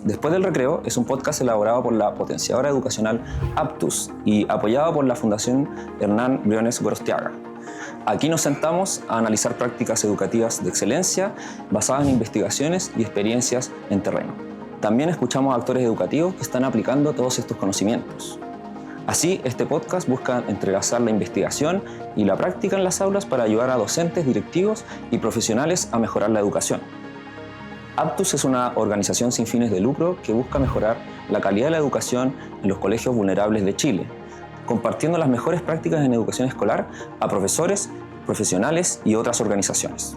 Después del Recreo es un podcast elaborado por la potenciadora educacional Aptus y apoyado por la Fundación Hernán Briones Gorostiaga. Aquí nos sentamos a analizar prácticas educativas de excelencia basadas en investigaciones y experiencias en terreno. También escuchamos a actores educativos que están aplicando todos estos conocimientos. Así, este podcast busca entrelazar la investigación y la práctica en las aulas para ayudar a docentes, directivos y profesionales a mejorar la educación. Aptus es una organización sin fines de lucro que busca mejorar la calidad de la educación en los colegios vulnerables de Chile, compartiendo las mejores prácticas en educación escolar a profesores, profesionales y otras organizaciones.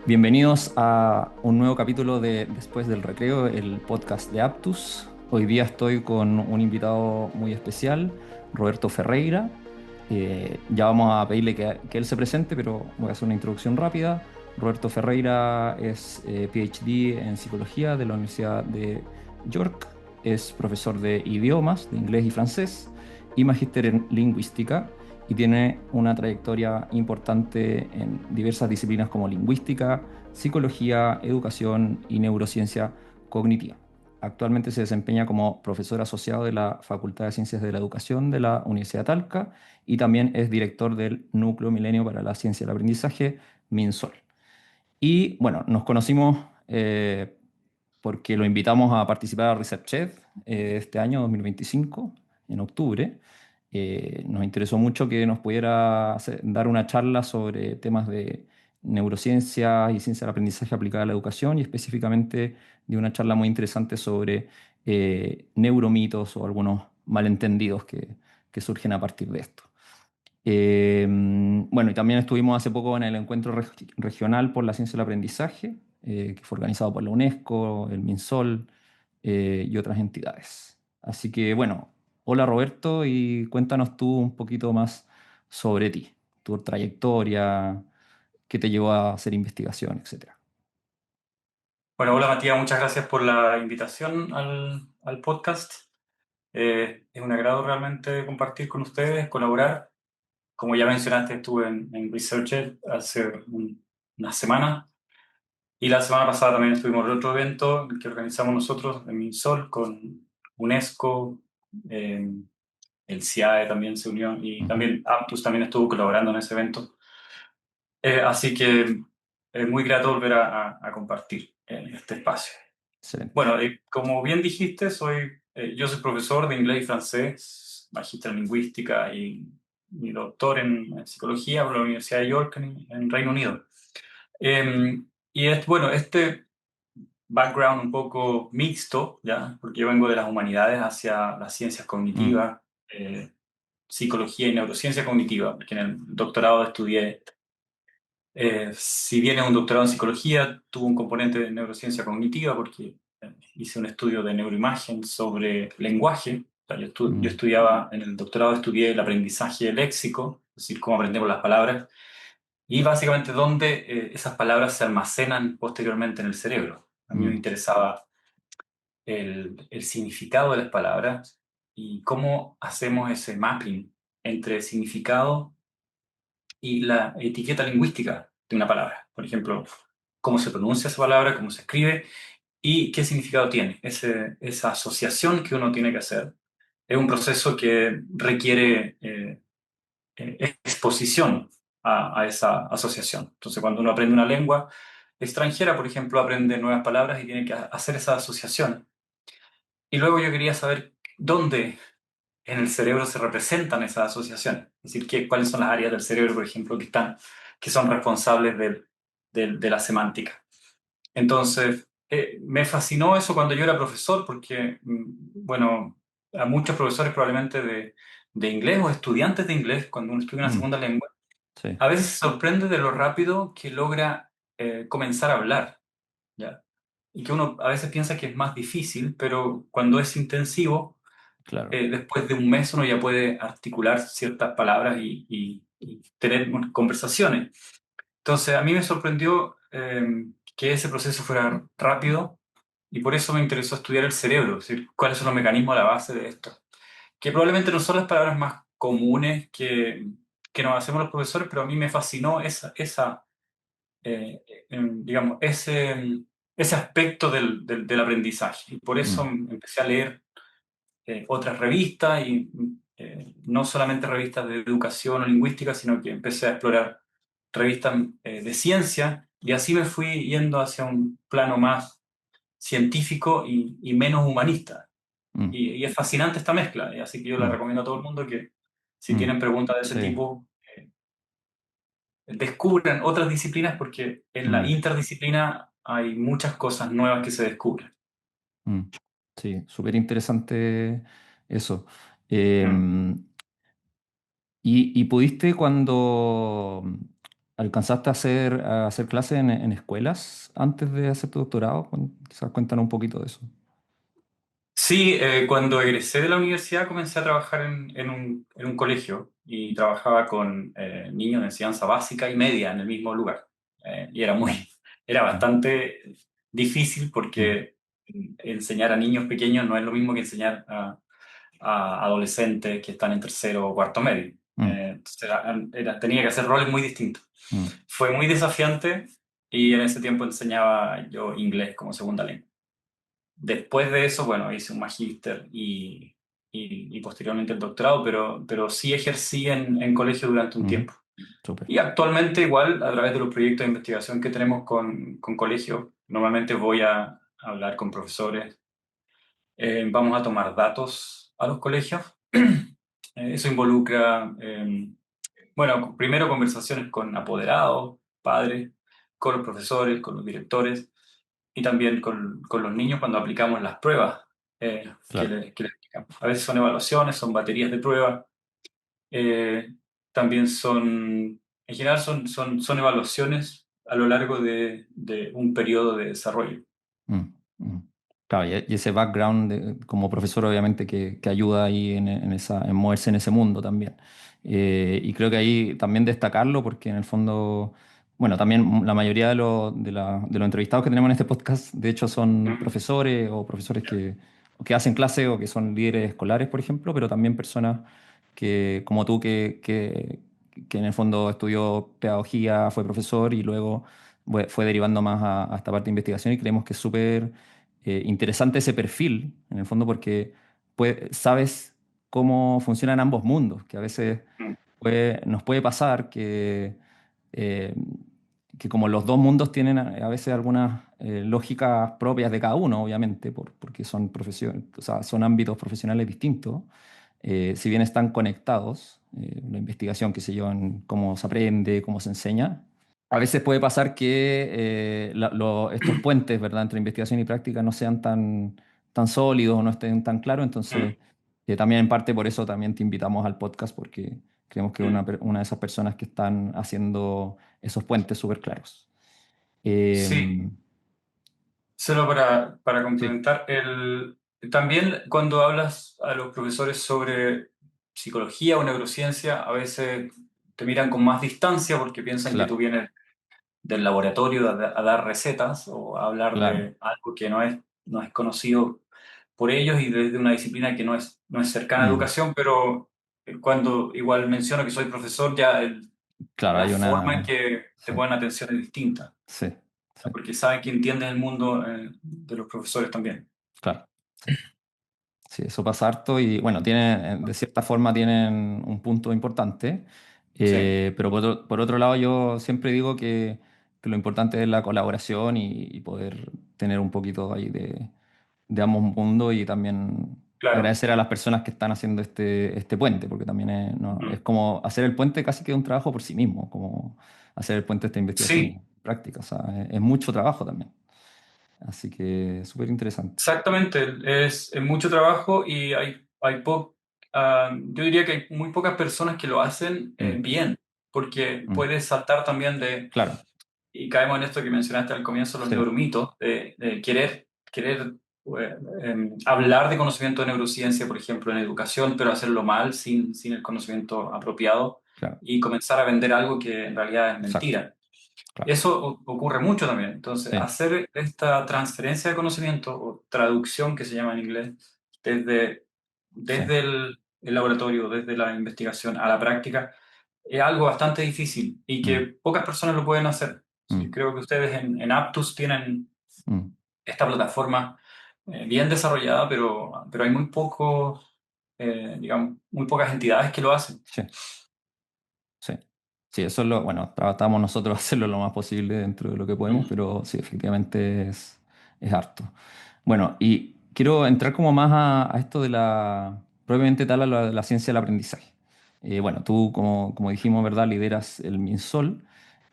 Bienvenidos a un nuevo capítulo de Después del Recreo, el podcast de Aptus. Hoy día estoy con un invitado muy especial, Roberto Ferreira. Ya vamos a pedirle que él se presente, pero voy a hacer una introducción rápida. Roberto Ferreira es PhD en psicología de la Universidad de York, es profesor de idiomas, de inglés y francés, y magíster en lingüística, y tiene una trayectoria importante en diversas disciplinas como lingüística, psicología, educación y neurociencia cognitiva. Actualmente se desempeña como profesor asociado de la Facultad de Ciencias de la Educación de la Universidad de Talca y también es director del Núcleo Milenio para la Ciencia del Aprendizaje, MinSol. Y bueno, nos conocimos porque lo invitamos a participar a ResearchEd este año 2025, en octubre. Nos interesó mucho que nos pudiera dar una charla sobre temas de neurociencia y ciencia del aprendizaje aplicada a la educación y específicamente de una charla muy interesante sobre neuromitos o algunos malentendidos que surgen a partir de esto. Bueno, y también estuvimos hace poco en el encuentro regional por la ciencia del aprendizaje, que fue organizado por la UNESCO, el MinSol y otras entidades. Así que, bueno, hola Roberto, y cuéntanos tú un poquito más sobre ti, tu trayectoria, qué te llevó a hacer investigación, etcétera. Bueno, hola Matías, muchas gracias por la invitación al podcast. Es un agrado realmente compartir con ustedes, colaborar. Como ya mencionaste, estuve en ResearchEd hace unas semanas y la semana pasada también estuvimos en otro evento que organizamos nosotros en MinSol con UNESCO, eh, el CIAE también se unió y Ujú. también Aptus también estuvo colaborando en ese evento. Así que es muy grato volver a compartir en este espacio. Excelente. Bueno, como bien dijiste, yo soy profesor de inglés y francés, magíster en lingüística y doctor en psicología por la Universidad de York en Reino Unido. Bueno, este background un poco mixto, ¿ya? Porque yo vengo de las humanidades hacia las ciencias Mm, cognitivas, psicología y neurociencia cognitiva, porque en el doctorado estudié, si bien es un doctorado en psicología, tuvo un componente de neurociencia cognitiva porque hice un estudio de neuroimagen sobre lenguaje. O sea, yo mm, estudiaba, en el doctorado estudié el aprendizaje léxico, es decir, cómo aprendemos las palabras, y básicamente dónde esas palabras se almacenan posteriormente en el cerebro. A mí me mm, interesaba el significado de las palabras y cómo hacemos ese mapping entre significado y la etiqueta lingüística de una palabra. Por ejemplo, cómo se pronuncia esa palabra, cómo se escribe y qué significado tiene. Esa asociación que uno tiene que hacer es un proceso que requiere exposición a esa asociación. Entonces, cuando uno aprende una lengua extranjera, por ejemplo, aprende nuevas palabras y tiene que hacer esa asociación. Y luego yo quería saber dónde en el cerebro se representan esas asociaciones. Es decir, cuáles son las áreas del cerebro, por ejemplo, que son responsables de la semántica. Entonces, me fascinó eso cuando yo era profesor, porque, bueno, a muchos profesores probablemente de inglés o estudiantes de inglés, cuando uno estudia una mm. segunda lengua, Sí. a veces se sorprende de lo rápido que logra comenzar a hablar, ¿ya? Y que uno a veces piensa que es más difícil, pero cuando es intensivo, claro. después de un mes uno ya puede articular ciertas palabras y tener conversaciones. Entonces, a mí me sorprendió que ese proceso fuera rápido y por eso me interesó estudiar el cerebro, es decir, cuáles son los mecanismos a la base de esto. Que probablemente no son las palabras más comunes que nos hacemos los profesores, pero a mí me fascinó digamos, ese aspecto del aprendizaje. Y por eso Mm, empecé a leer otras revistas y no solamente revistas de educación o lingüística, sino que empecé a explorar revistas de ciencia y así me fui yendo hacia un plano más científico y menos humanista. mm, Y es fascinante esta mezcla, así que yo la mm, recomiendo a todo el mundo que si mm. tienen preguntas de ese Sí. tipo, descubran otras disciplinas porque en la Mm, interdisciplina hay muchas cosas nuevas que se descubren. mm. Sí, súper interesante eso. Mm. Em, y pudiste cuando alcanzaste a hacer clases en escuelas antes de hacer tu doctorado? Quizás cuéntanos un poquito de eso. Sí, cuando egresé de la universidad comencé a trabajar en un colegio y trabajaba con niños de enseñanza básica y media en el mismo lugar. Y Mm, era mm, bastante difícil mm, porque enseñar a niños pequeños no es lo mismo que enseñar a adolescentes que están en tercero o cuarto medio. mm, Entonces tenía que hacer roles muy distintos. mm, Fue muy desafiante y en ese tiempo enseñaba yo inglés como segunda lengua. Después de eso, bueno, hice un magíster y posteriormente el doctorado, pero sí ejercí en colegio durante un mm. tiempo. Súper. Y actualmente igual, a través de los proyectos de investigación que tenemos con colegios, normalmente voy a hablar con profesores, vamos a tomar datos a los colegios. Eso involucra, bueno, primero conversaciones con apoderados, padres, con los profesores, con los directores y también con los niños cuando aplicamos las pruebas Claro. que les aplicamos. A veces son evaluaciones, son baterías de pruebas, eh, también en general son evaluaciones a lo largo de un periodo de desarrollo. Mm, mm. Claro, y ese background como profesor obviamente que ayuda ahí en moverse en ese mundo también. Y creo que ahí también destacarlo porque en el fondo, bueno, también la mayoría de los entrevistados que tenemos en este podcast, de hecho, son Mm, profesores o profesores ya. que hacen clase o que son líderes escolares, por ejemplo, pero también personas como tú que en el fondo estudió pedagogía, fue profesor y luego fue derivando más a esta parte de investigación y creemos que es súper interesante ese perfil, en el fondo, porque sabes cómo funcionan ambos mundos, que a veces Mm, nos puede pasar eh, que como los dos mundos tienen a veces algunas lógicas propias de cada uno, obviamente, porque son o sea, son ámbitos profesionales distintos, si bien están conectados, la investigación, qué sé yo, en cómo se aprende, cómo se enseña, a veces puede pasar que estos puentes, ¿verdad?, entre investigación y práctica no sean tan sólidos o no estén tan claros. mm, Entonces, también en parte por eso también te invitamos al podcast, porque creemos que mm. una de esas personas que están haciendo esos puentes súper claros. Eh, Sí, solo para sí, complementar, también cuando hablas a los profesores sobre psicología o neurociencia, a veces te miran con más distancia porque piensan que tú claro, vienes del laboratorio a dar recetas o a hablar claro. de algo que no es conocido por ellos y desde una disciplina que no es cercana a Mm, educación, pero cuando igual menciono que soy profesor, ya claro, la hay forma en una... que te Sí, ponen atención es distinta, sí, sí, porque saben que entiendes el mundo de los profesores también. claro. Sí. Sí, eso pasa harto y bueno, de cierta forma tienen un punto importante, Sí, pero por otro lado yo siempre digo que lo importante es la colaboración y poder tener un poquito ahí de ambos mundos y también claro. agradecer a las personas que están haciendo este puente, porque también no, es Mm. como hacer el puente casi que un trabajo por sí mismo, como hacer el puente de esta investigación y Sí, práctica, o sea, es mucho trabajo también, así que súper interesante. exactamente. Es mucho trabajo y yo diría que hay muy pocas personas que lo hacen Mm, bien, porque mm, puedes saltar también claro, y caemos en esto que mencionaste al comienzo, los sí. neuromitos, de querer hablar de conocimiento de neurociencia, por ejemplo, en educación, pero hacerlo mal, sin el conocimiento apropiado, Claro, y comenzar a vender algo que en realidad es exacto, mentira. claro. Eso ocurre mucho también. Entonces, Sí, hacer esta transferencia de conocimiento o traducción que se llama en inglés desde, sí. desde el laboratorio, desde la investigación a la práctica, es algo bastante difícil y que Mm, pocas personas lo pueden hacer. Sí, mm, creo que ustedes en Aptus tienen mm. esta plataforma bien desarrollada, pero hay muy poco, digamos, muy pocas entidades que lo hacen. Sí, sí. Sí, eso es lo, bueno, tratamos nosotros de hacerlo lo más posible dentro de lo que podemos, Mm. pero sí, efectivamente es harto. Bueno, y quiero entrar como más a esto de propiamente tal, a la ciencia del aprendizaje. Bueno, tú, como dijimos, ¿verdad? Lideras el MinSol.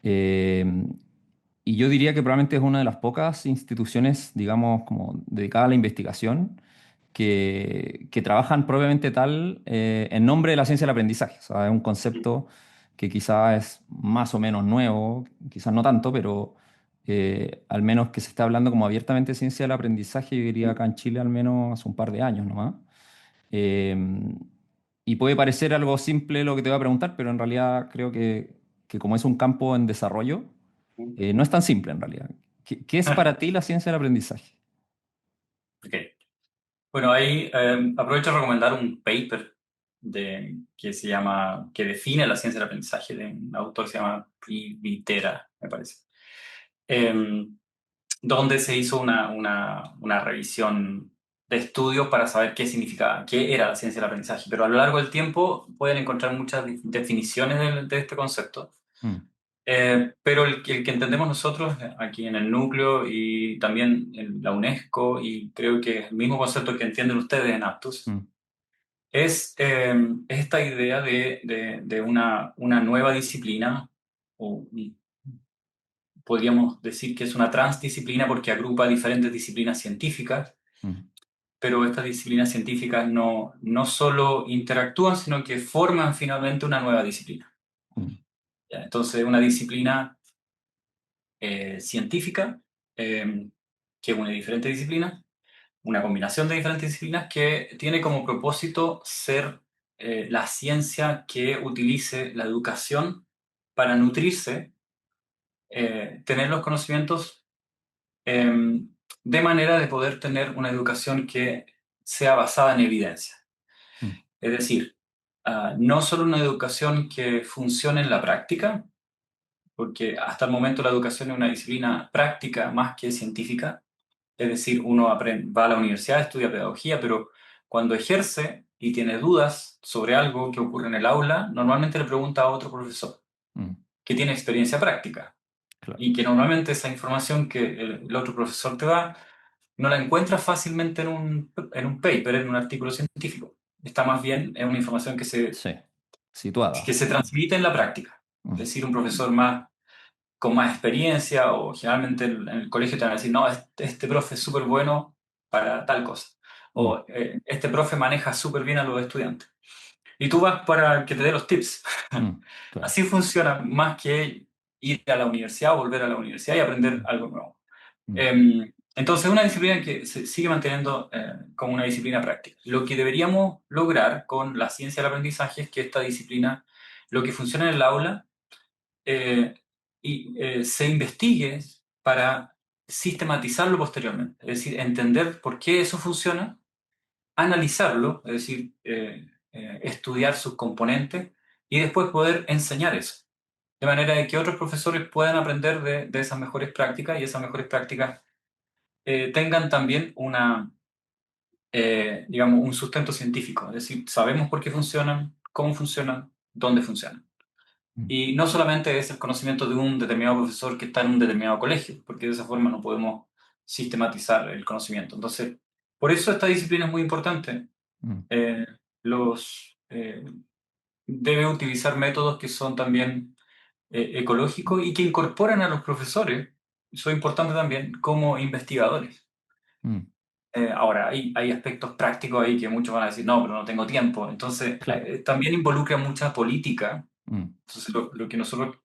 eh, y yo diría que probablemente es una de las pocas instituciones, digamos, como dedicada a la investigación, que trabajan propiamente tal en nombre de la ciencia del aprendizaje. O sea, es un concepto que quizás es más o menos nuevo, quizás no tanto, pero al menos que se está hablando como abiertamente de ciencia del aprendizaje, yo diría acá en Chile al menos hace un par de años nomás. Eh, y puede parecer algo simple lo que te voy a preguntar, pero en realidad creo que como es un campo en desarrollo, no es tan simple en realidad. ¿Qué es para ti la ciencia del aprendizaje? Ok. Bueno, ahí aprovecho a recomendar un paper que define la ciencia del aprendizaje, de un autor que se llama Privitera, me parece, Em, donde se hizo una revisión de estudios para saber qué significaba, qué era la ciencia del aprendizaje. Pero a lo largo del tiempo pueden encontrar muchas definiciones de este concepto. Mm, Pero el que entendemos nosotros aquí en el núcleo y también en la UNESCO, y creo que es el mismo concepto que entienden ustedes en Aptus, mm, es esta idea de una nueva disciplina, o podríamos decir que es una transdisciplina porque agrupa diferentes disciplinas científicas, mm, pero estas disciplinas científicas no solo interactúan, sino que forman finalmente una nueva disciplina. mm, ¿Ya? Entonces, una disciplina científica que une diferentes disciplinas, una combinación de diferentes disciplinas que tiene como propósito ser la ciencia que utilice la educación para nutrirse, tener los conocimientos de manera de poder tener una educación que sea basada en evidencia. mm, Es decir, no solo una educación que funcione en la práctica, porque hasta el momento la educación es una disciplina práctica más que científica. Es decir, uno va a la universidad, estudia pedagogía, pero cuando ejerce y tiene dudas sobre algo que ocurre en el aula, normalmente le pregunta a otro profesor mm, que tiene experiencia práctica claro. y que normalmente esa información que el otro profesor te da no la encuentras fácilmente en un paper, en un artículo científico. Está más bien en una información Sí, que situada. se transmite en la práctica. Es Mm, decir, un profesor con más experiencia, o generalmente en el colegio te van a decir, no, este profe es súper bueno para tal cosa, mm, o este profe maneja súper bien a los estudiantes. Y tú vas para que te dé los tips. mm, claro. Así funciona, más que ir a la universidad o volver a la universidad y aprender Mm, algo nuevo. mm, Entonces, es una disciplina que se sigue manteniendo como una disciplina práctica. Lo que deberíamos lograr con la ciencia del aprendizaje es que esta disciplina, lo que funciona en el aula, eh, se investigue para sistematizarlo posteriormente. Es decir, entender por qué eso funciona, analizarlo, es decir, estudiar sus componentes y después poder enseñar eso. De manera de que otros profesores puedan aprender de esas mejores prácticas y esas mejores prácticas tengan también digamos, un sustento científico. Es decir, sabemos por qué funcionan, cómo funcionan, dónde funcionan. mm, Y no solamente es el conocimiento de un determinado profesor que está en un determinado colegio, porque de esa forma no podemos sistematizar el conocimiento. Entonces, por eso esta disciplina es muy importante. mm, Eh, los, debe utilizar métodos que son también ecológicos y que incorporan a los profesores, eso es importante también, como investigadores. mm, Ahora, hay aspectos prácticos ahí que muchos van a decir, no, pero no tengo tiempo. Entonces, claro. también involucra mucha política. Mm, Entonces, lo que nosotros,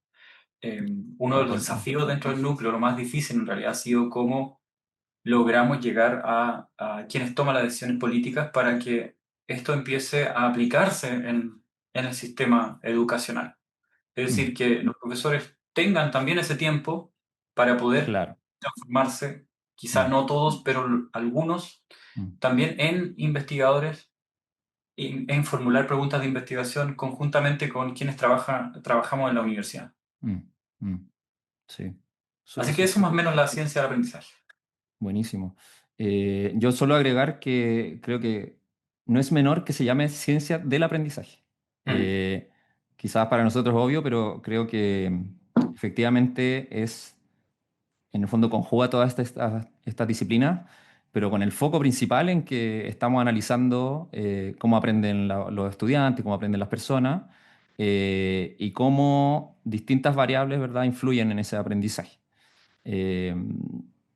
uno de la los pol- mm, desafíos dentro del núcleo, lo más difícil en realidad ha sido cómo logramos llegar a quienes toman las decisiones políticas para que esto empiece a aplicarse en el sistema educacional. Es Mm, decir, que los profesores tengan también ese tiempo para poder claro. transformarse, quizás Mm, no todos, pero algunos, mm, también en investigadores, en formular preguntas de investigación conjuntamente con quienes trabajamos en la universidad. mm, mm. Sí, Así súper que eso más o sencillo. menos la ciencia del aprendizaje. Buenísimo. Yo solo agregar que creo que no es menor que se llame ciencia del aprendizaje. Mm, Eh, Quizás para nosotros es obvio, pero creo que efectivamente es, en el fondo conjuga todas estas disciplinas, pero con el foco principal en que estamos analizando cómo aprenden los estudiantes, cómo aprenden las personas y cómo distintas variables, ¿verdad?, influyen en ese aprendizaje. Eh,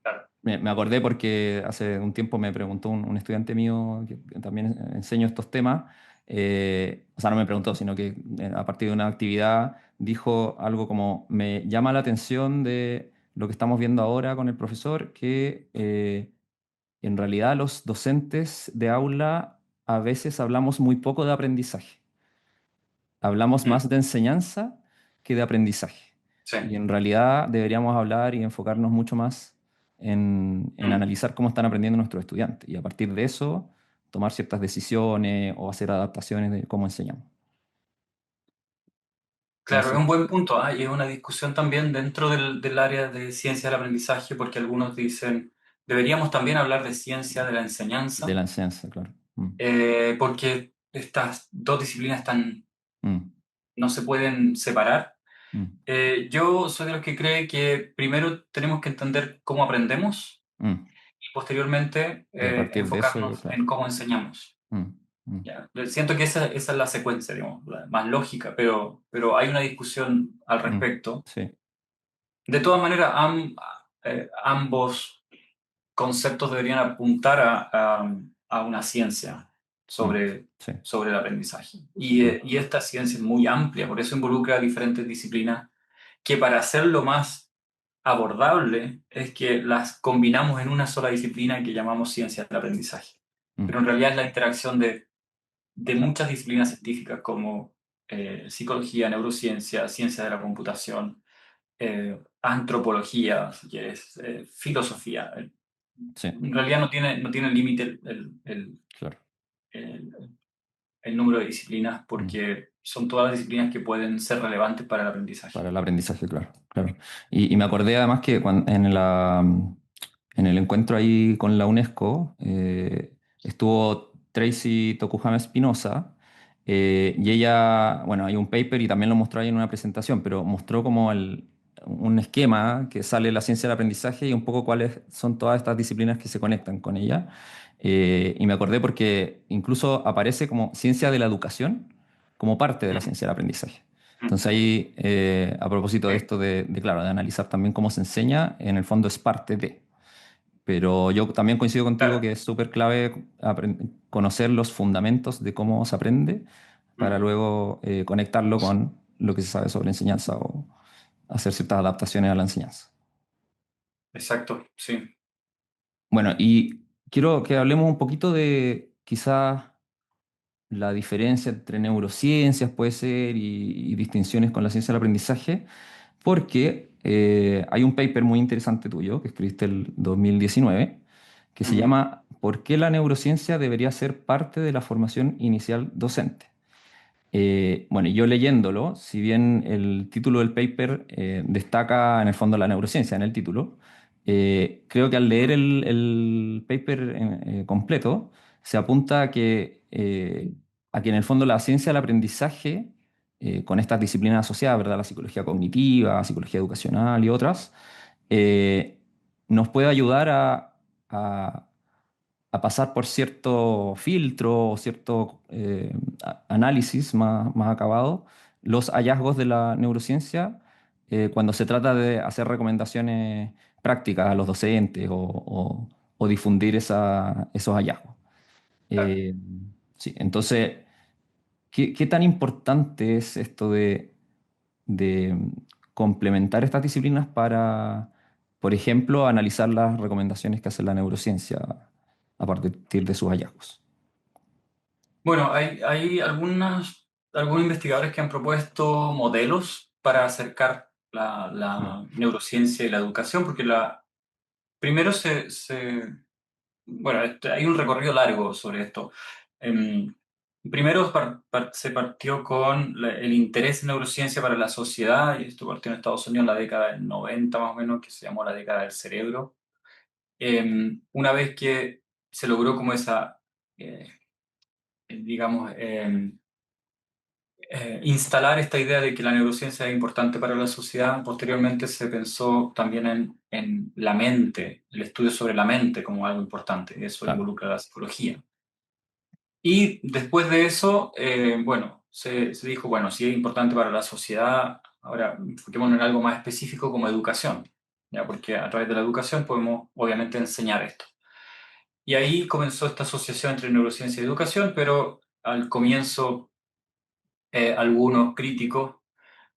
claro. me acordé porque hace un tiempo me preguntó un estudiante mío que también enseño estos temas, o sea, no me preguntó, sino que a partir de una actividad dijo algo como, me llama la atención de lo que estamos viendo ahora con el profesor, que en realidad los docentes de aula a veces hablamos muy poco de aprendizaje. Hablamos Mm, más de enseñanza que de aprendizaje. sí. Y en realidad deberíamos hablar y enfocarnos mucho más en Mm, analizar cómo están aprendiendo nuestros estudiantes y a partir de eso tomar ciertas decisiones o hacer adaptaciones de cómo enseñamos. claro, es Así un que, buen punto, ¿ah? Y es una discusión también dentro del área de ciencia del aprendizaje, porque algunos dicen, deberíamos también hablar de ciencia de la de enseñanza, la enseñanza, claro. Mm, porque estas dos disciplinas mm, no se pueden separar. mm, Yo soy de los que cree que primero tenemos que entender cómo aprendemos mm. y posteriormente Y a partir de eso, enfocarnos claro. en cómo enseñamos. Mm, mm, ¿Ya? Siento que esa es la secuencia, digamos, la más lógica, pero hay una discusión al mm. respecto. Sí, De todas maneras, ambos conceptos deberían apuntar a una ciencia mm, sobre, sí, sobre el aprendizaje. Y esta ciencia es muy amplia, por eso involucra diferentes disciplinas que para hacerlo más abordable es que las combinamos en una sola disciplina que llamamos ciencia del aprendizaje. mm, Pero en realidad es la interacción de muchas disciplinas científicas como psicología, neurociencia, ciencia de la computación, antropología, si quieres, filosofía. sí, En realidad no tiene límite claro. el- el número de disciplinas Mm. porque son todas las disciplinas que pueden ser relevantes para el aprendizaje. Para el aprendizaje, claro, claro. Y me acordé además que en el encuentro ahí con la UNESCO estuvo Tracy Tokuhama Espinosa y ella, bueno, hay un paper y también lo mostró ahí en una presentación, pero mostró como un esquema que sale de la ciencia del aprendizaje y un poco cuáles son todas estas disciplinas que se conectan con ella. Y me acordé porque incluso aparece como ciencia de la educación como parte de la Mm, ciencia del aprendizaje. mm, Entonces ahí, a propósito de sí, esto claro, de analizar también cómo se enseña, en el fondo es parte de. Pero yo también coincido contigo claro. que es súper clave conocer los fundamentos de cómo se aprende para Mm, luego conectarlo con lo que se sabe sobre enseñanza o hacer ciertas adaptaciones a la enseñanza. exacto, sí. Bueno, y quiero que hablemos un poquito de quizás la diferencia entre neurociencias, puede ser, y distinciones con la ciencia del aprendizaje. Porque hay un paper muy interesante tuyo que escribiste el 2019 que se Ujú, llama ¿Por qué la neurociencia debería ser parte de la formación inicial docente? Bueno, y yo leyéndolo, si bien el título del paper destaca en el fondo la neurociencia en el título, creo que al leer ujú, el paper completo se apunta a que en el fondo la ciencia del aprendizaje, con estas disciplinas asociadas, ¿verdad? La psicología cognitiva, psicología educacional y otras, eh, nos puede ayudar a a pasar por cierto filtro o cierto análisis más acabado los hallazgos de la neurociencia cuando se trata de hacer recomendaciones prácticas a los docentes o difundir esos hallazgos. claro. Eh, sí, entonces, ¿qué tan importante es esto de complementar estas disciplinas para Por ejemplo, analizar las recomendaciones que hace la neurociencia a partir de sus hallazgos. Bueno, hay algunos investigadores que han propuesto modelos para acercar Mm, la neurociencia y la educación, porque primero bueno, hay un recorrido largo sobre esto. Em, Primero se partió con el interés en neurociencia para la sociedad, y esto partió en Estados Unidos en la década del 90 más o menos, que se llamó la década del cerebro. Una vez que se logró como esa, eh, digamos, instalar esta idea de que la neurociencia es importante para la sociedad, posteriormente se pensó también en la mente, el estudio sobre la mente como algo importante, y eso claro. involucra la psicología. Y después de eso, bueno, se dijo, bueno, si es importante para la sociedad, ahora enfoquémonos en algo más específico como educación, ¿ya? Porque a través de la educación podemos obviamente enseñar esto. Y ahí comenzó esta asociación entre neurociencia y educación, pero al comienzo algunos críticos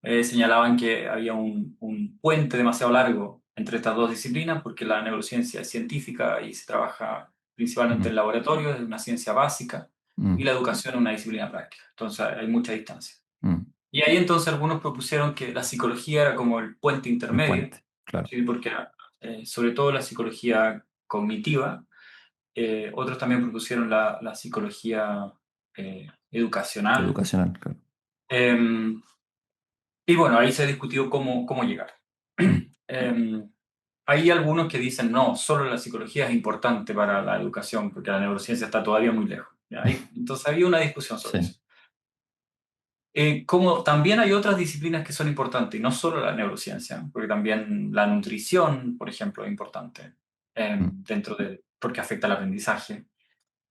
señalaban que había un puente demasiado largo entre estas dos disciplinas, porque la neurociencia es científica y se trabaja principalmente Mm, en laboratorios, es una ciencia básica, y mm, la educación es una disciplina práctica. Entonces hay mucha distancia. mm. Y ahí entonces algunos propusieron que la psicología era como el puente El intermedio, puente, claro. ¿sí? Porque sobre todo la psicología cognitiva, otros también propusieron la psicología educacional. Educacional, claro. Em, y bueno, ahí se discutió cómo llegar. Mm, Hay algunos que dicen, no, solo la psicología es importante para la educación, porque la neurociencia está todavía muy lejos. ¿Ya? Entonces había una discusión sobre sí. eso. Como también hay otras disciplinas que son importantes, y no solo la neurociencia, porque también la nutrición, por ejemplo, es importante, Mm, porque afecta al aprendizaje.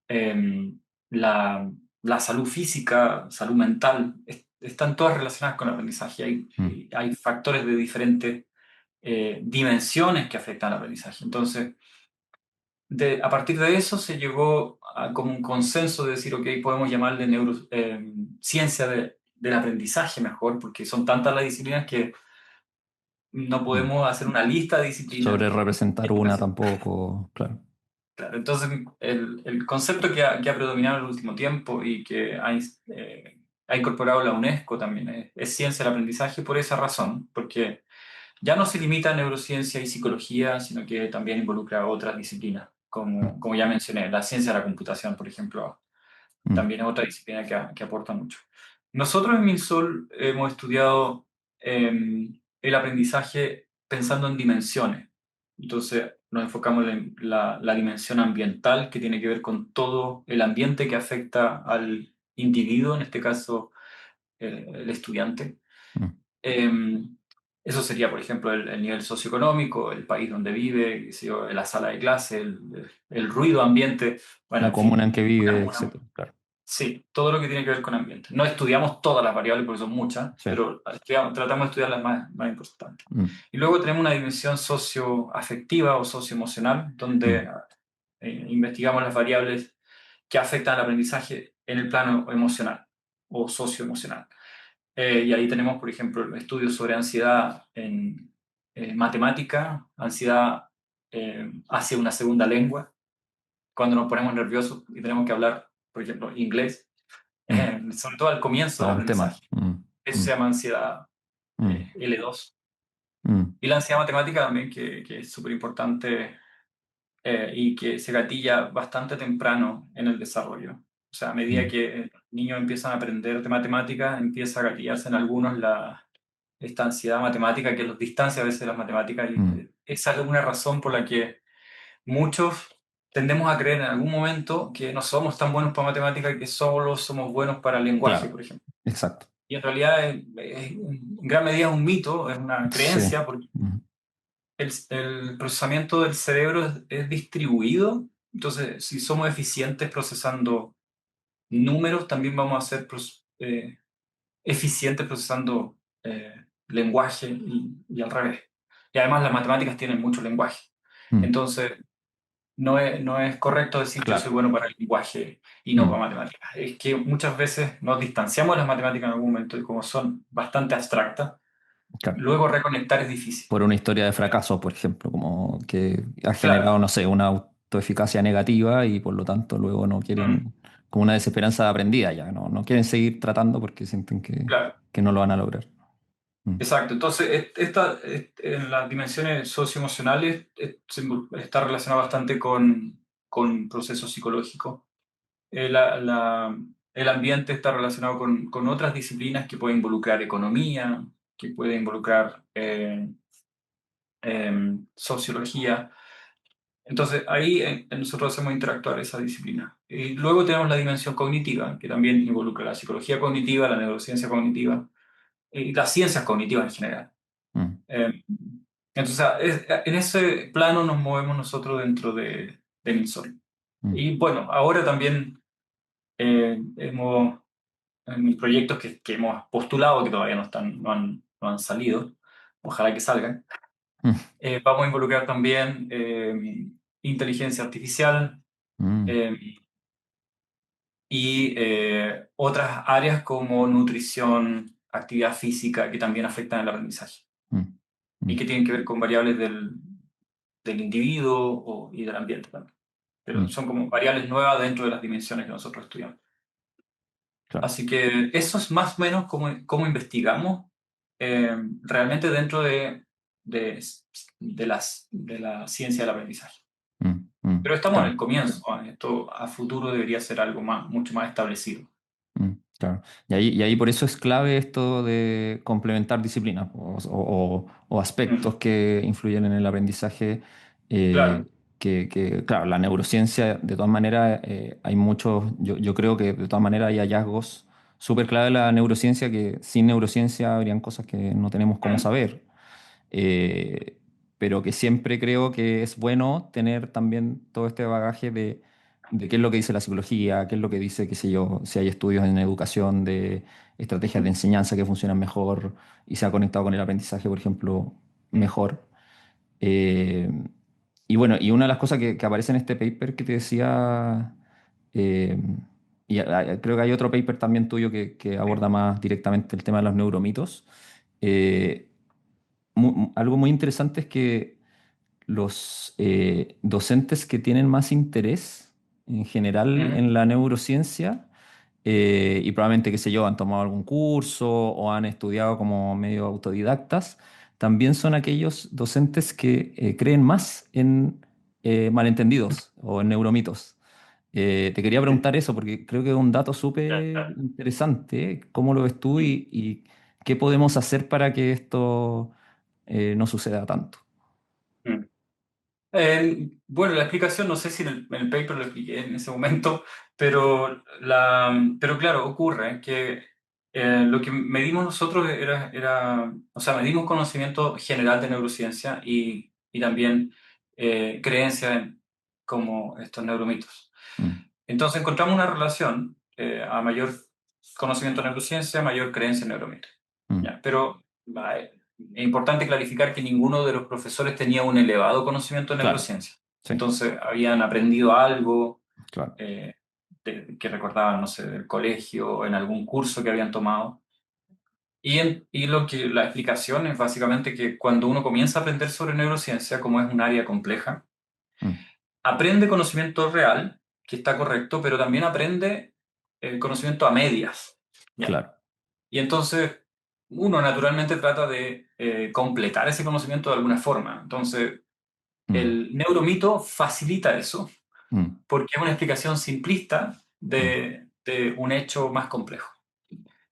Eh, la, la salud física, salud mental, están todas relacionadas con el aprendizaje. mm, Hay factores de diferentes dimensiones que afectan al aprendizaje. Entonces, a partir de eso se llegó a como un consenso de decir, ok, podemos llamarle ciencia del aprendizaje mejor, porque son tantas las disciplinas que no mm. podemos hacer una lista de disciplinas Sobre de representar una educación. tampoco, claro. Claro, entonces, el concepto que ha predominado en el último tiempo y que ha incorporado la UNESCO también es ciencia del aprendizaje por esa razón, porque ya no se limita a neurociencia y psicología, sino que también involucra otras disciplinas, Mm, como ya mencioné, la ciencia de la computación, por ejemplo, mm, también es otra disciplina que aporta mucho. Nosotros en MinSol hemos estudiado el aprendizaje pensando en dimensiones. Entonces nos enfocamos en la dimensión ambiental, que tiene que ver con todo el ambiente que afecta al individuo, en este caso el estudiante. mm. Eh, Eso sería, por ejemplo, el nivel socioeconómico, el país donde vive, qué sé yo, la sala de clase, el ruido ambiente, bueno, La en comuna en fin, que vive, etcétera. Claro. sí, todo lo que tiene que ver con ambiente. No estudiamos todas las variables porque son muchas, Sí. pero tratamos de estudiar las más importantes. Mm, Y luego tenemos una dimensión socioafectiva o socioemocional, donde mm, investigamos las variables que afectan al aprendizaje en el plano emocional o socioemocional. Y ahí tenemos, por ejemplo, estudios sobre ansiedad en matemática, ansiedad hacia una segunda lengua, cuando nos ponemos nerviosos y tenemos que hablar, por ejemplo, inglés, mm. sobre todo al comienzo Todo del un tema. aprendizaje. Mm, Eso mm, se llama ansiedad mm, L2. mm, Y la ansiedad matemática también, que es súper importante y que se gatilla bastante temprano en el desarrollo. O sea, a medida mm, que los niños empiezan a aprender de matemáticas, empieza a gatillarse en algunos esta ansiedad matemática que los distancia a veces de las matemáticas. Y mm. esa es una razón por la que muchos tendemos a creer en algún momento que no somos tan buenos para matemáticas y que solo somos buenos para el lenguaje, Claro, por ejemplo. exacto. Y en realidad en gran medida es un mito, es una Sí. creencia, porque Mm, el procesamiento del cerebro es distribuido. Entonces, si somos eficientes procesando números, también vamos a ser eficientes procesando lenguaje y al revés. Y además las matemáticas tienen mucho lenguaje. mm, Entonces, no es correcto decir yo soy claro. bueno para el lenguaje y no Mm, para matemáticas. Es que muchas veces nos distanciamos de las matemáticas en algún momento y como son bastante abstractas, Claro. luego reconectar es difícil. Por una historia de fracaso, por ejemplo, como que ha Claro. generado, no sé, una autoeficacia negativa y por lo tanto luego no Mm, quieren, como una desesperanza aprendida ya, no quieren seguir tratando porque sienten claro. que no lo van a lograr. Mm, Exacto. Entonces, en las dimensiones socioemocionales está relacionado bastante con procesos psicológicos. El ambiente está relacionado con otras disciplinas que pueden involucrar economía, que puede involucrar sociología. Entonces, ahí nosotros hacemos interactuar esa disciplina. Y luego tenemos la dimensión cognitiva, que también involucra la psicología cognitiva, la neurociencia cognitiva y las ciencias cognitivas en general. mm, Eh, entonces, en ese plano nos movemos nosotros dentro de Minsol. mm, Y bueno, ahora también hemos, en mis proyectos que hemos postulado, que todavía no han salido, ojalá que salgan, mm, vamos a involucrar también inteligencia artificial mm, eh, y otras áreas como nutrición, actividad física, que también afectan el aprendizaje mm, y mm, que tienen que ver con variables del individuo y del ambiente también. Pero mm, son como variables nuevas dentro de las dimensiones que nosotros estudiamos. claro. Así que eso es más o menos cómo investigamos realmente dentro de, de la ciencia del aprendizaje. Mm, mm, Pero estamos en el claro. comienzo, ¿no? Esto a futuro debería ser algo mucho más establecido. Claro. Y ahí por eso es clave esto de complementar disciplinas o aspectos Mm, que influyen en el aprendizaje. eh, claro. claro, la neurociencia, de todas maneras, hay muchos, yo creo que de todas maneras hay hallazgos súper clave de la neurociencia que sin neurociencia habrían cosas que no tenemos cómo Mm, saber. Eh, pero que siempre creo que es bueno tener también todo este bagaje de qué es lo que dice la psicología, qué es lo que dice, qué sé yo, si hay estudios en educación de estrategias de mm, enseñanza que funcionan mejor y se ha conectado con el aprendizaje, por ejemplo, mejor. Eh, y bueno, y una de las cosas que aparece en este paper que te decía, eh, creo que hay otro paper también tuyo que aborda más directamente el tema de los neuromitos. eh, Algo muy interesante es que los docentes que tienen más interés en general mm, en la neurociencia, y probablemente, qué sé yo, han tomado algún curso o han estudiado como medio autodidactas, también son aquellos docentes que creen más en malentendidos o en neuromitos. Te quería sí, preguntar eso porque creo que es un dato ya, súper ya. interesante. ¿Cómo lo ves tú Mm. y qué podemos hacer para que esto no suceda tanto? Mm. Bueno, la explicación, no sé si en el paper lo expliqué en ese momento, pero claro, ocurre que lo que medimos nosotros o sea, medimos conocimiento general de neurociencia y también creencia en como estos neuromitos. Mm, Entonces encontramos una relación a mayor conocimiento de neurociencia, mayor creencia en neuromitos. mm, Ya, pero es importante clarificar que ninguno de los profesores tenía un elevado conocimiento de claro, neurociencia. sí, Entonces habían aprendido algo claro. eh, que recordaban, no sé, del colegio o en algún curso que habían tomado. Y la explicación es básicamente que cuando uno comienza a aprender sobre neurociencia, como es un área compleja, Mm, aprende conocimiento real, que está correcto, pero también aprende conocimiento a medias. ¿Ya? claro. Y entonces uno naturalmente trata de completar ese conocimiento de alguna forma. Entonces Mm, el neuromito facilita eso mm, porque es una explicación simplista mm. de un hecho más complejo.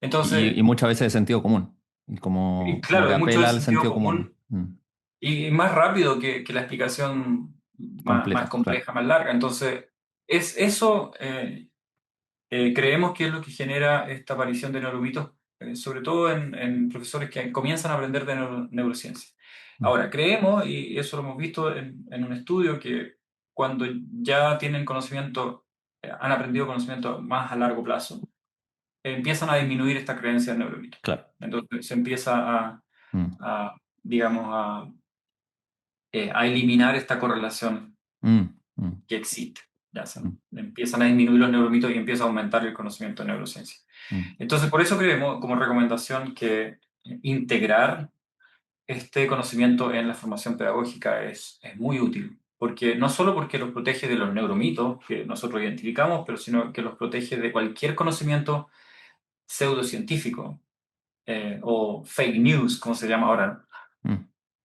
Entonces, Y muchas veces de sentido común, y y como claro, que es mucho de apela al sentido sentido común. común y más rápido que la explicación más Completa, claro. compleja, más larga. Entonces, es eso. Creemos que es lo que genera esta aparición de neuromitos, sobre todo en profesores que comienzan a aprender de neurociencia. Mm, Ahora, creemos, y eso lo hemos visto en un estudio, que cuando ya tienen conocimiento, han aprendido conocimiento más a largo plazo, empiezan a disminuir esta creencia del neuromito. claro. Entonces se empieza Mm, digamos, a eliminar esta correlación mm, mm, que existe. Ya se mm, empiezan a disminuir los neuromitos y empieza a aumentar el conocimiento de neurociencia. mm, Entonces, por eso creemos como recomendación que integrar este conocimiento en la formación pedagógica es muy útil, porque no solo porque los protege de los neuromitos que nosotros identificamos, pero sino que los protege de cualquier conocimiento pseudocientífico o fake news, como se llama ahora. Mm,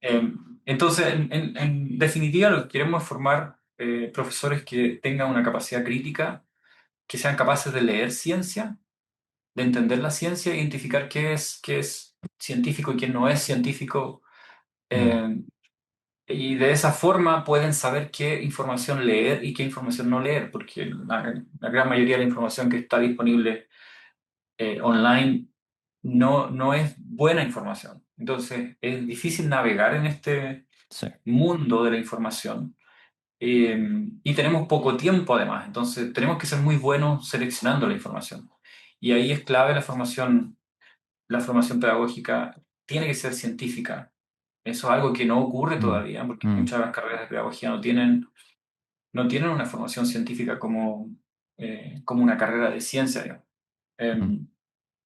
Eh, entonces, en definitiva, lo que queremos es formar profesores que tengan una capacidad crítica, que sean capaces de leer ciencia, de entender la ciencia, identificar qué es científico y qué no es científico. mm, eh, y de esa forma pueden saber qué información leer y qué información no leer, porque la gran mayoría de la información que está disponible online no es buena información. Entonces, es difícil navegar en este sí, mundo de la información. Y tenemos poco tiempo además, entonces tenemos que ser muy buenos seleccionando la información. Y ahí es clave la formación pedagógica tiene que ser científica. Eso es algo que no ocurre mm, todavía, porque mm, muchas de las carreras de pedagogía no tienen una formación científica como una carrera de ciencia, digamos. mm, Em,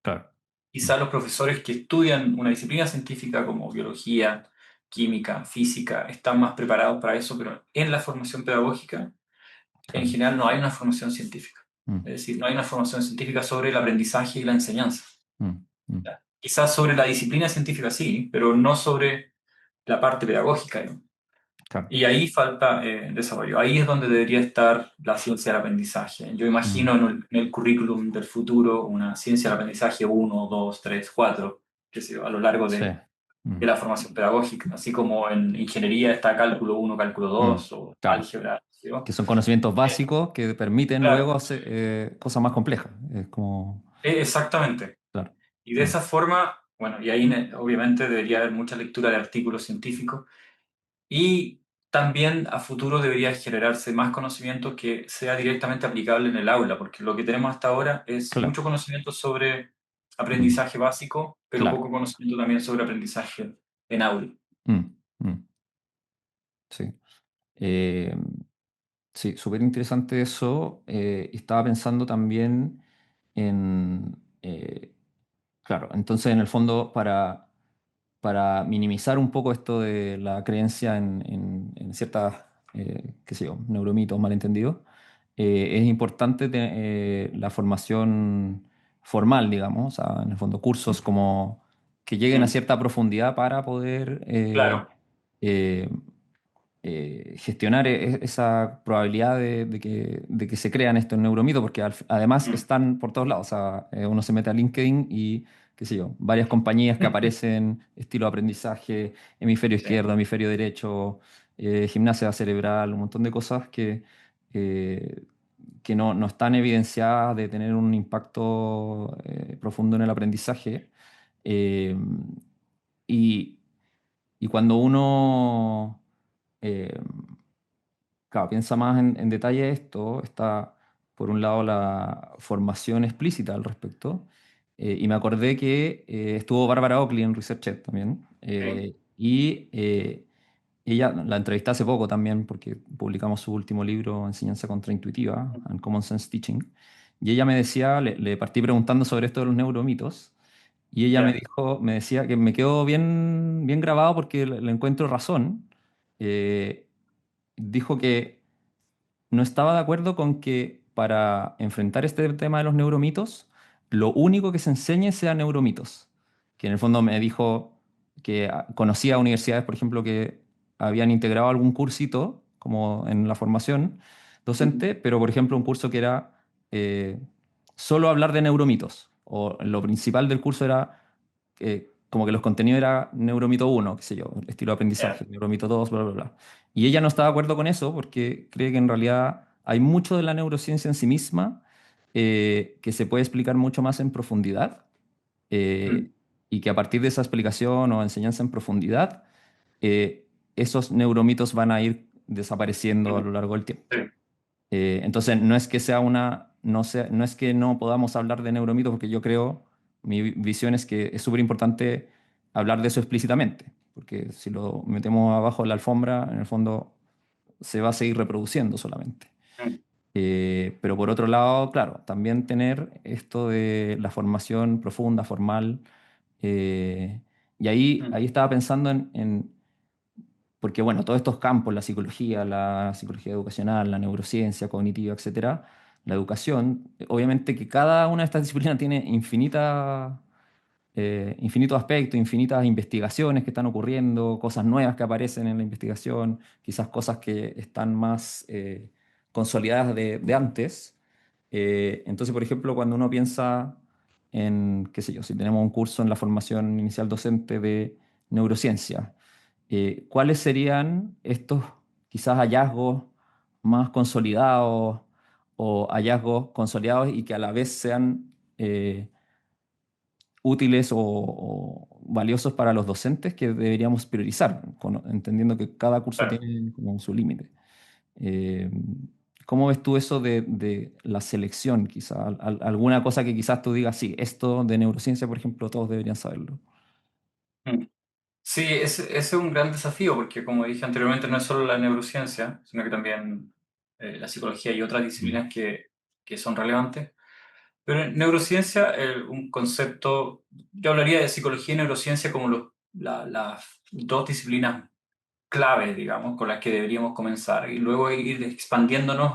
claro. Mm, Quizá los profesores que estudian una disciplina científica como biología, química, física, están más preparados para eso, pero en la formación pedagógica, en claro. general, no hay una formación científica. Mm, Es decir, no hay una formación científica sobre el aprendizaje y la enseñanza. mm, mm, ¿Ya? Quizás sobre la disciplina científica sí, pero no sobre la parte pedagógica, ¿no? claro. Y ahí falta desarrollo. Ahí es donde debería estar la ciencia del aprendizaje. Yo Mm, imagino en el currículum del futuro una ciencia del aprendizaje uno, 2, 3, 4, qué sé yo, a lo largo sí. de Mm, la formación pedagógica. Así como en ingeniería está cálculo uno, cálculo mm, 2 o claro. álgebra. ¿Sí? Que son conocimientos Eh, básicos que permiten luego claro, hacer cosas más complejas. Es como, exactamente. claro. Y de Mm, esa forma, bueno, y ahí obviamente debería haber mucha lectura de artículos científicos. Y también a futuro debería generarse más conocimiento que sea directamente aplicable en el aula, porque lo que tenemos hasta ahora es claro. mucho conocimiento sobre Mm, aprendizaje básico, pero claro. poco conocimiento también sobre aprendizaje en aula. Mm, mm, sí. Eh, sí, súper interesante eso. Estaba pensando también en, claro, entonces en el fondo para minimizar un poco esto de la creencia en ciertas, qué sé yo, neuromitos malentendidos, es importante la formación formal, digamos, o sea, en el fondo cursos como que lleguen a Mm, cierta profundidad para poder claro. eh, gestionar esa probabilidad de que se crean estos neuromitos, porque además Mm, están por todos lados. O sea, uno se mete a LinkedIn y, qué sé yo, varias compañías que aparecen, estilo de aprendizaje, hemisferio sí. izquierdo, hemisferio derecho, gimnasia cerebral, un montón de cosas eh, que no están evidenciadas de tener un impacto profundo en el aprendizaje. Eh, y, y cuando uno eh, claro, piensa más en detalle esto, está por un lado la formación explícita al respecto, y me acordé que estuvo Bárbara Oakley en ResearchEd también, Sí. y ella la entrevisté hace poco también porque publicamos su último libro, Enseñanza Contraintuitiva, and Common Sense Teaching, y ella me decía, le partí preguntando sobre esto de los neuromitos, y ella Ya. me decía que me quedó bien grabado porque le encuentro razón. eh, Dijo que no estaba de acuerdo con que para enfrentar este tema de los neuromitos, lo único que se enseñe sea neuromitos. Que en el fondo me dijo que conocía universidades, por ejemplo, que habían integrado algún cursito, como en la formación Mm, docente, pero por ejemplo un curso que era solo hablar de neuromitos, o lo principal del curso era como que los contenidos era neuromito uno qué sé yo, estilo de aprendizaje, ya. neuromito 2 bla, bla, bla. Y ella no está de acuerdo con eso porque cree que en realidad hay mucho de la neurociencia en sí misma que se puede explicar mucho más en profundidad Mm, eh, y que a partir de esa explicación o enseñanza en profundidad, esos neuromitos van a ir desapareciendo a mm, lo largo del tiempo. sí. Entonces, no es que sea no es que no podamos hablar de neuromitos, porque yo creo, mi visión es que es súper importante hablar de eso explícitamente, porque si lo metemos abajo de la alfombra, en el fondo se va a seguir reproduciendo solamente. Mm, Pero por otro lado, claro, también tener esto de la formación profunda, formal, eh, Y ahí, Mm, ahí estaba pensando porque bueno, todos estos campos, la psicología educacional, la neurociencia cognitiva, etcétera, la educación, obviamente que cada una de estas disciplinas tiene infinitos aspectos, infinitas investigaciones que están ocurriendo, cosas nuevas que aparecen en la investigación, quizás cosas que están más consolidadas de antes. Entonces, por ejemplo, cuando uno piensa en, qué sé yo, si tenemos un curso en la formación inicial docente de neurociencia, ¿cuáles serían estos quizás hallazgos más consolidados o hallazgos consolidados y que a la vez sean útiles o valiosos para los docentes que deberíamos priorizar, entendiendo que cada curso claro. tiene como su límite? Eh, ¿Cómo ves tú eso de la selección, quizá? Alguna cosa que quizás tú digas, sí, esto de neurociencia, por ejemplo, todos deberían saberlo. Mm. Sí, ese es un gran desafío porque, como dije anteriormente, no es solo la neurociencia, sino que también la psicología y otras Mm, disciplinas que son relevantes. Pero en neurociencia, un concepto, yo hablaría de psicología y neurociencia como las dos disciplinas claves, digamos, con las que deberíamos comenzar y luego ir expandiéndonos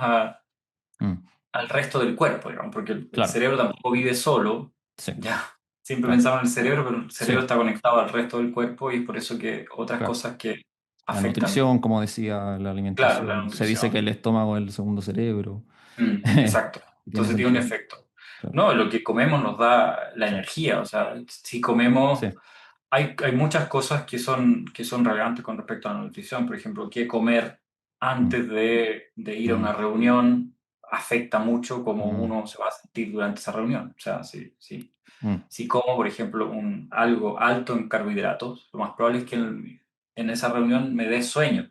mm, al resto del cuerpo, digamos, porque el claro, cerebro tampoco vive solo, sí, ya. Siempre claro, pensamos en el cerebro, pero el cerebro sí, está conectado al resto del cuerpo y es por eso que otras claro. cosas que La afectan, nutrición, como decía, la claro, la alimentación. Se dice que el nutrición. estómago es el segundo cerebro. Exacto. Tiene Entonces tiene un sentido, efecto. claro. No, lo que comemos nos da la energía. O sea, si comemos, Sí. hay muchas cosas que son relevantes con respecto a la nutrición. Por ejemplo, qué comer Mm, antes de ir a una mm, reunión afecta mucho cómo mm, uno se va a sentir durante esa reunión. O sea, mm, si como, por ejemplo, algo alto en carbohidratos, lo más probable es que en esa reunión me dé sueño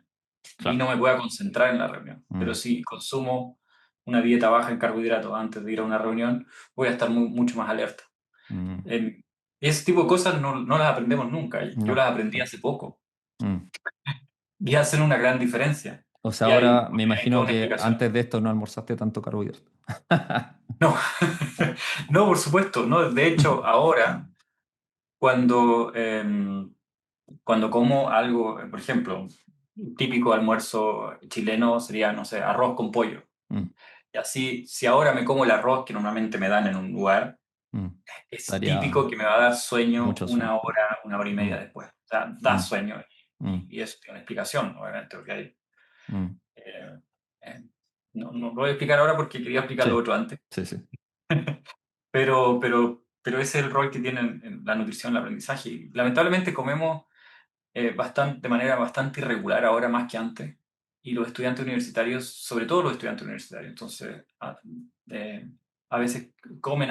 y claro. no me pueda concentrar en la reunión. Pero Mm, si consumo una dieta baja en carbohidratos antes de ir a una reunión, voy a estar mucho más alerta. mm, Em, ese tipo de cosas no las aprendemos nunca. Yo no. las aprendí hace poco Mm. y hacen una gran diferencia. O sea, Y hay, ahora me hay toda imagino una que explicación. antes de esto no almorzaste tanto carbohidrato. No, no, por supuesto. No. De hecho, ahora, cuando, cuando como algo, por ejemplo, un típico almuerzo chileno sería, no sé, arroz con pollo. Mm, Y así, si ahora me como el arroz que normalmente me dan en un lugar, mm. es Daría típico que me va a dar sueño mucho sueño. una hora y Mm, media después. O sea, da mm, sueño. mm, Y eso tiene una explicación, obviamente, porque hay, mm. eh, eh, no lo voy a explicar ahora porque quería explicar Sí, lo otro antes. sí, sí. Pero ese es el rol que tiene en la nutrición, el aprendizaje. Y lamentablemente comemos de manera bastante irregular ahora más que antes. Y los estudiantes universitarios, sobre todo los estudiantes universitarios, entonces eh, a veces comen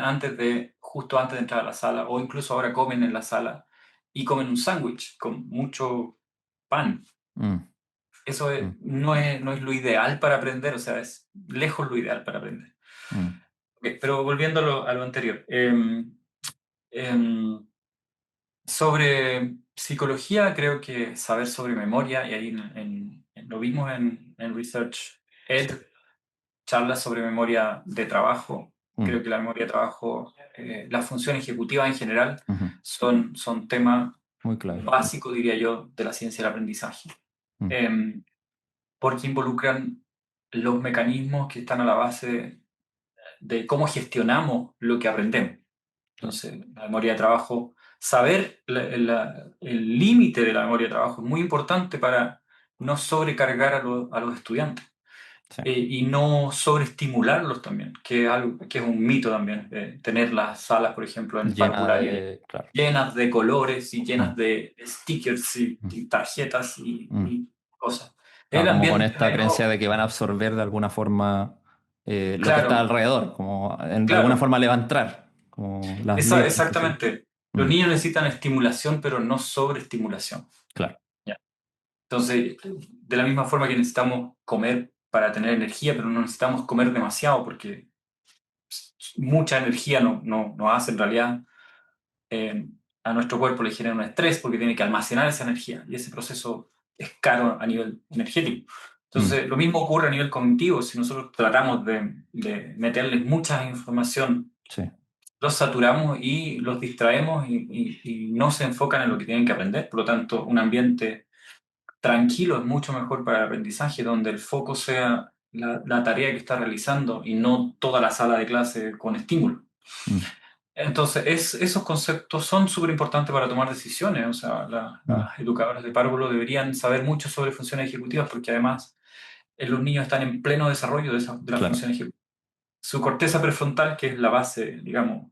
justo antes de entrar a la sala, o incluso ahora comen en la sala y comen un sándwich con mucho pan. Mm, Eso mm, no es lo ideal para aprender, o sea, es lejos lo ideal para aprender. mm, Ok, pero volviendo a lo anterior. Em, Sobre psicología, creo que saber sobre memoria, y ahí lo vimos en Research Ed, charlas sobre memoria de trabajo. mm, Creo que la memoria de trabajo, la función ejecutiva en general, ujú. son temas Muy clave. básicos, diría yo, de la ciencia del aprendizaje, Mm, Em, porque involucran los mecanismos que están a la base de cómo gestionamos lo que aprendemos. claro. Entonces, la memoria de trabajo, saber el límite de la memoria de trabajo es muy importante para no sobrecargar a los estudiantes Sí. y no sobreestimularlos también, que es algo que es un mito también, tener las salas, por ejemplo, en Llena parvularia de. Claro. llenas de colores y llenas Mm, de stickers y, mm, y tarjetas y, mm. y cosas. El Claro, como con ambiente esta medio, creencia de que van a absorber de alguna forma lo que está claro, alrededor, como de alguna claro, forma levantar, como las letras, qué sé yo. exactamente. Los Mm, niños necesitan estimulación, pero no sobreestimulación. claro. ¿Ya? Entonces, de la misma forma que necesitamos comer para tener energía, pero no necesitamos comer demasiado porque mucha energía no hace en realidad, eh, a nuestro cuerpo le genera un estrés porque tiene que almacenar esa energía y ese proceso es caro a nivel energético. Mm, Entonces, lo mismo ocurre a nivel cognitivo si nosotros tratamos de meterles mucha información sí. los saturamos y los distraemos y no se enfocan en lo que tienen que aprender. Por lo tanto, un ambiente tranquilo es mucho mejor para el aprendizaje, donde el foco sea la tarea que está realizando y no toda la sala de clase con estímulo. Mm, Entonces, esos conceptos son súper importantes para tomar decisiones. O sea, mm, las educadoras de párvulo deberían saber mucho sobre funciones ejecutivas porque además los niños están en pleno desarrollo de las claro. funciones ejecutivas. Su corteza prefrontal, que es la base, digamos,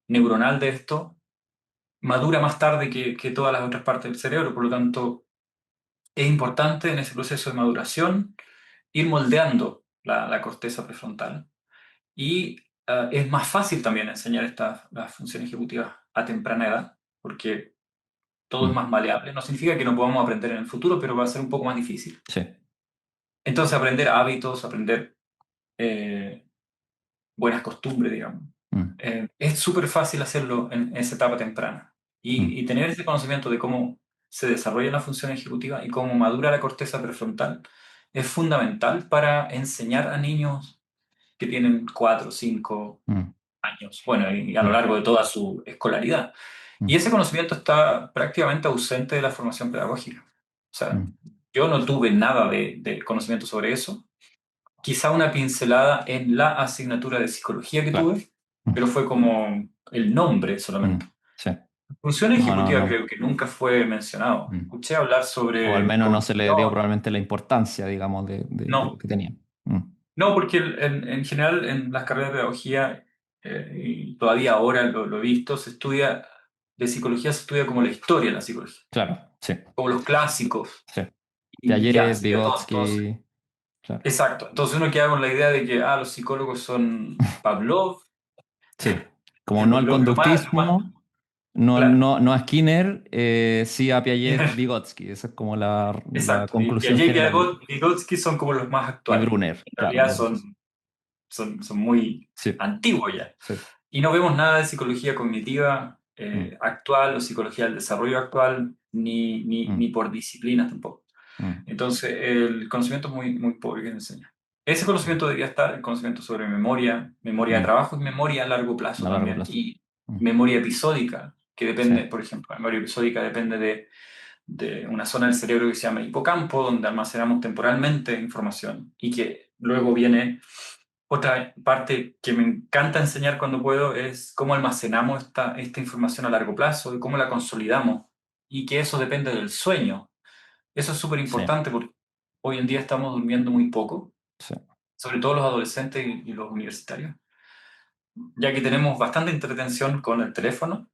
neuronal de esto, madura más tarde que todas las otras partes del cerebro. Por lo tanto, es importante en ese proceso de maduración ir moldeando la corteza prefrontal. Y es más fácil también enseñar las funciones ejecutivas a temprana edad, porque todo es Mm, más maleable. No significa que no podamos aprender en el futuro, pero va a ser un poco más difícil. sí. Entonces, aprender hábitos, aprender eh, buenas costumbres, digamos. Mm, Es súper fácil hacerlo en esa etapa temprana. mm, Y tener ese conocimiento de cómo se desarrolla la función ejecutiva y cómo madura la corteza prefrontal es fundamental para enseñar a niños que tienen 4 o 5 mm, años, bueno, y a lo mm, largo de toda su escolaridad. Y mm, ese conocimiento está prácticamente ausente de la formación pedagógica. O sea, mm, yo no tuve nada de conocimiento sobre eso, quizá una pincelada en la asignatura de psicología que claro. tuve, Mm, pero fue como el nombre solamente. mm, sí. Función No, no, ejecutiva no. creo que nunca fue mencionado. Mm. Escuché hablar O al sobre menos no se le dio cognición. probablemente la importancia, digamos, de lo No, que tenía. Mm, no, porque en general en las carreras de pedagogía, y todavía ahora lo he visto, se estudia, de psicología se estudia como la historia de la psicología, claro, sí, como los clásicos, sí. y ya, Piaget, sería todo. Entonces, Vygotsky, claro. exacto. Entonces uno queda con la idea de que los psicólogos son Pavlov, Sí. Como no al lo más conductismo, no, claro. no, no a Skinner, sí a Piaget, Vygotsky. Esa es como la Exacto. Y conclusión Piaget y general. Vygotsky son como los más Y actuales. Brunner, En claro. realidad son muy Sí, antiguos ya. sí. Y no vemos nada de psicología cognitiva Mm, actual o psicología del desarrollo actual, ni mm, por disciplinas tampoco. mm, Entonces, el conocimiento es muy, muy pobre que se enseña. Ese conocimiento debería estar, el conocimiento sobre memoria, memoria de mm. trabajo y memoria a largo plazo A largo también. plazo. Y Mm, memoria episódica, que sí, depende, por ejemplo, la memoria episódica depende de una zona del cerebro que se llama hipocampo, donde almacenamos temporalmente información y que luego viene otra parte que me encanta enseñar cuando puedo, es cómo almacenamos esta información a largo plazo y cómo la consolidamos y que eso depende del sueño. Eso es súper sí, importante porque hoy en día estamos durmiendo muy poco, sí. sobre todo los adolescentes y los universitarios, ya que tenemos bastante entretención con el teléfono.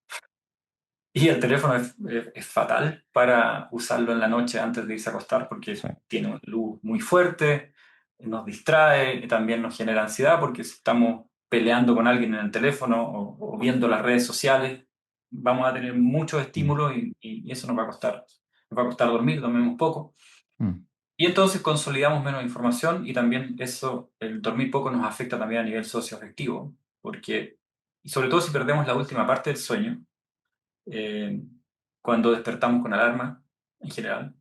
Y el teléfono es fatal para usarlo en la noche antes de irse a acostar Sí. porque tiene una luz muy fuerte, nos distrae, y también nos genera ansiedad porque si estamos peleando con alguien en el teléfono o viendo las redes sociales, vamos a tener muchos Mm, estímulos y eso nos va a costar dormir, dormimos poco. mm, Y entonces consolidamos menos información y también eso, el dormir poco nos afecta también a nivel socioafectivo, porque, y sobre todo si perdemos la última parte del sueño, eh, cuando despertamos con alarma, en general.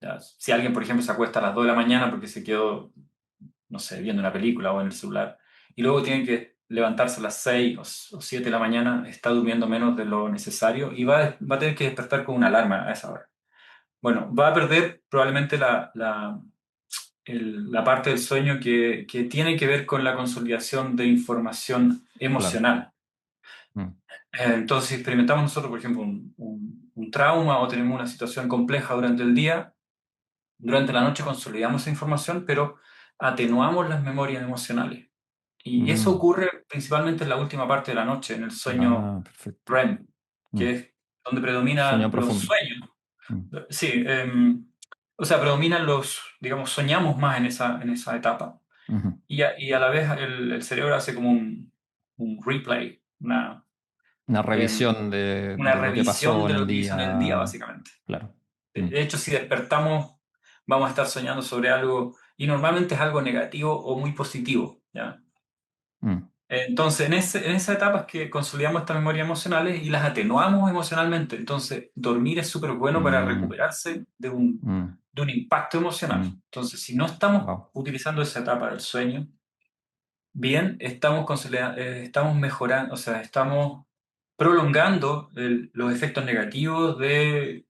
Ya, si alguien, por ejemplo, se acuesta a las 2 de la mañana porque se quedó, no sé, viendo una película o en el celular, y luego tiene que levantarse a las 6 o 7 de la mañana, está durmiendo menos de lo necesario y va a tener que despertar con una alarma a esa hora. Bueno, va a perder probablemente la parte del sueño que tiene que ver con la consolidación de información claro. emocional. Mm, Entonces, si experimentamos nosotros, por ejemplo, un trauma o tenemos una situación compleja durante el día, durante la noche consolidamos esa información, pero atenuamos las memorias emocionales. Y eso mm. ocurre principalmente en la última parte de la noche, en el sueño Ah, perfecto. REM, que Mm. es donde Sueño predominan los profundo. sueños. Mm, Sí, o sea, predominan digamos, soñamos más en esa etapa. ujú. Y a la vez el cerebro hace como un replay, Una em, revisión una de lo que revisión pasó de en lo el que hizo en el día, día. básicamente. Claro. Mm, De hecho, si despertamos, vamos a estar soñando sobre algo, y normalmente es algo negativo o muy positivo, ¿ya? mm, Entonces, en esa etapa es que consolidamos estas memorias emocionales y las atenuamos emocionalmente. Entonces, dormir es súper bueno para mm, recuperarse de un impacto emocional. mm. Entonces, si no estamos Wow. utilizando esa etapa del sueño, bien, estamos mejorando, o sea, estamos prolongando los efectos negativos de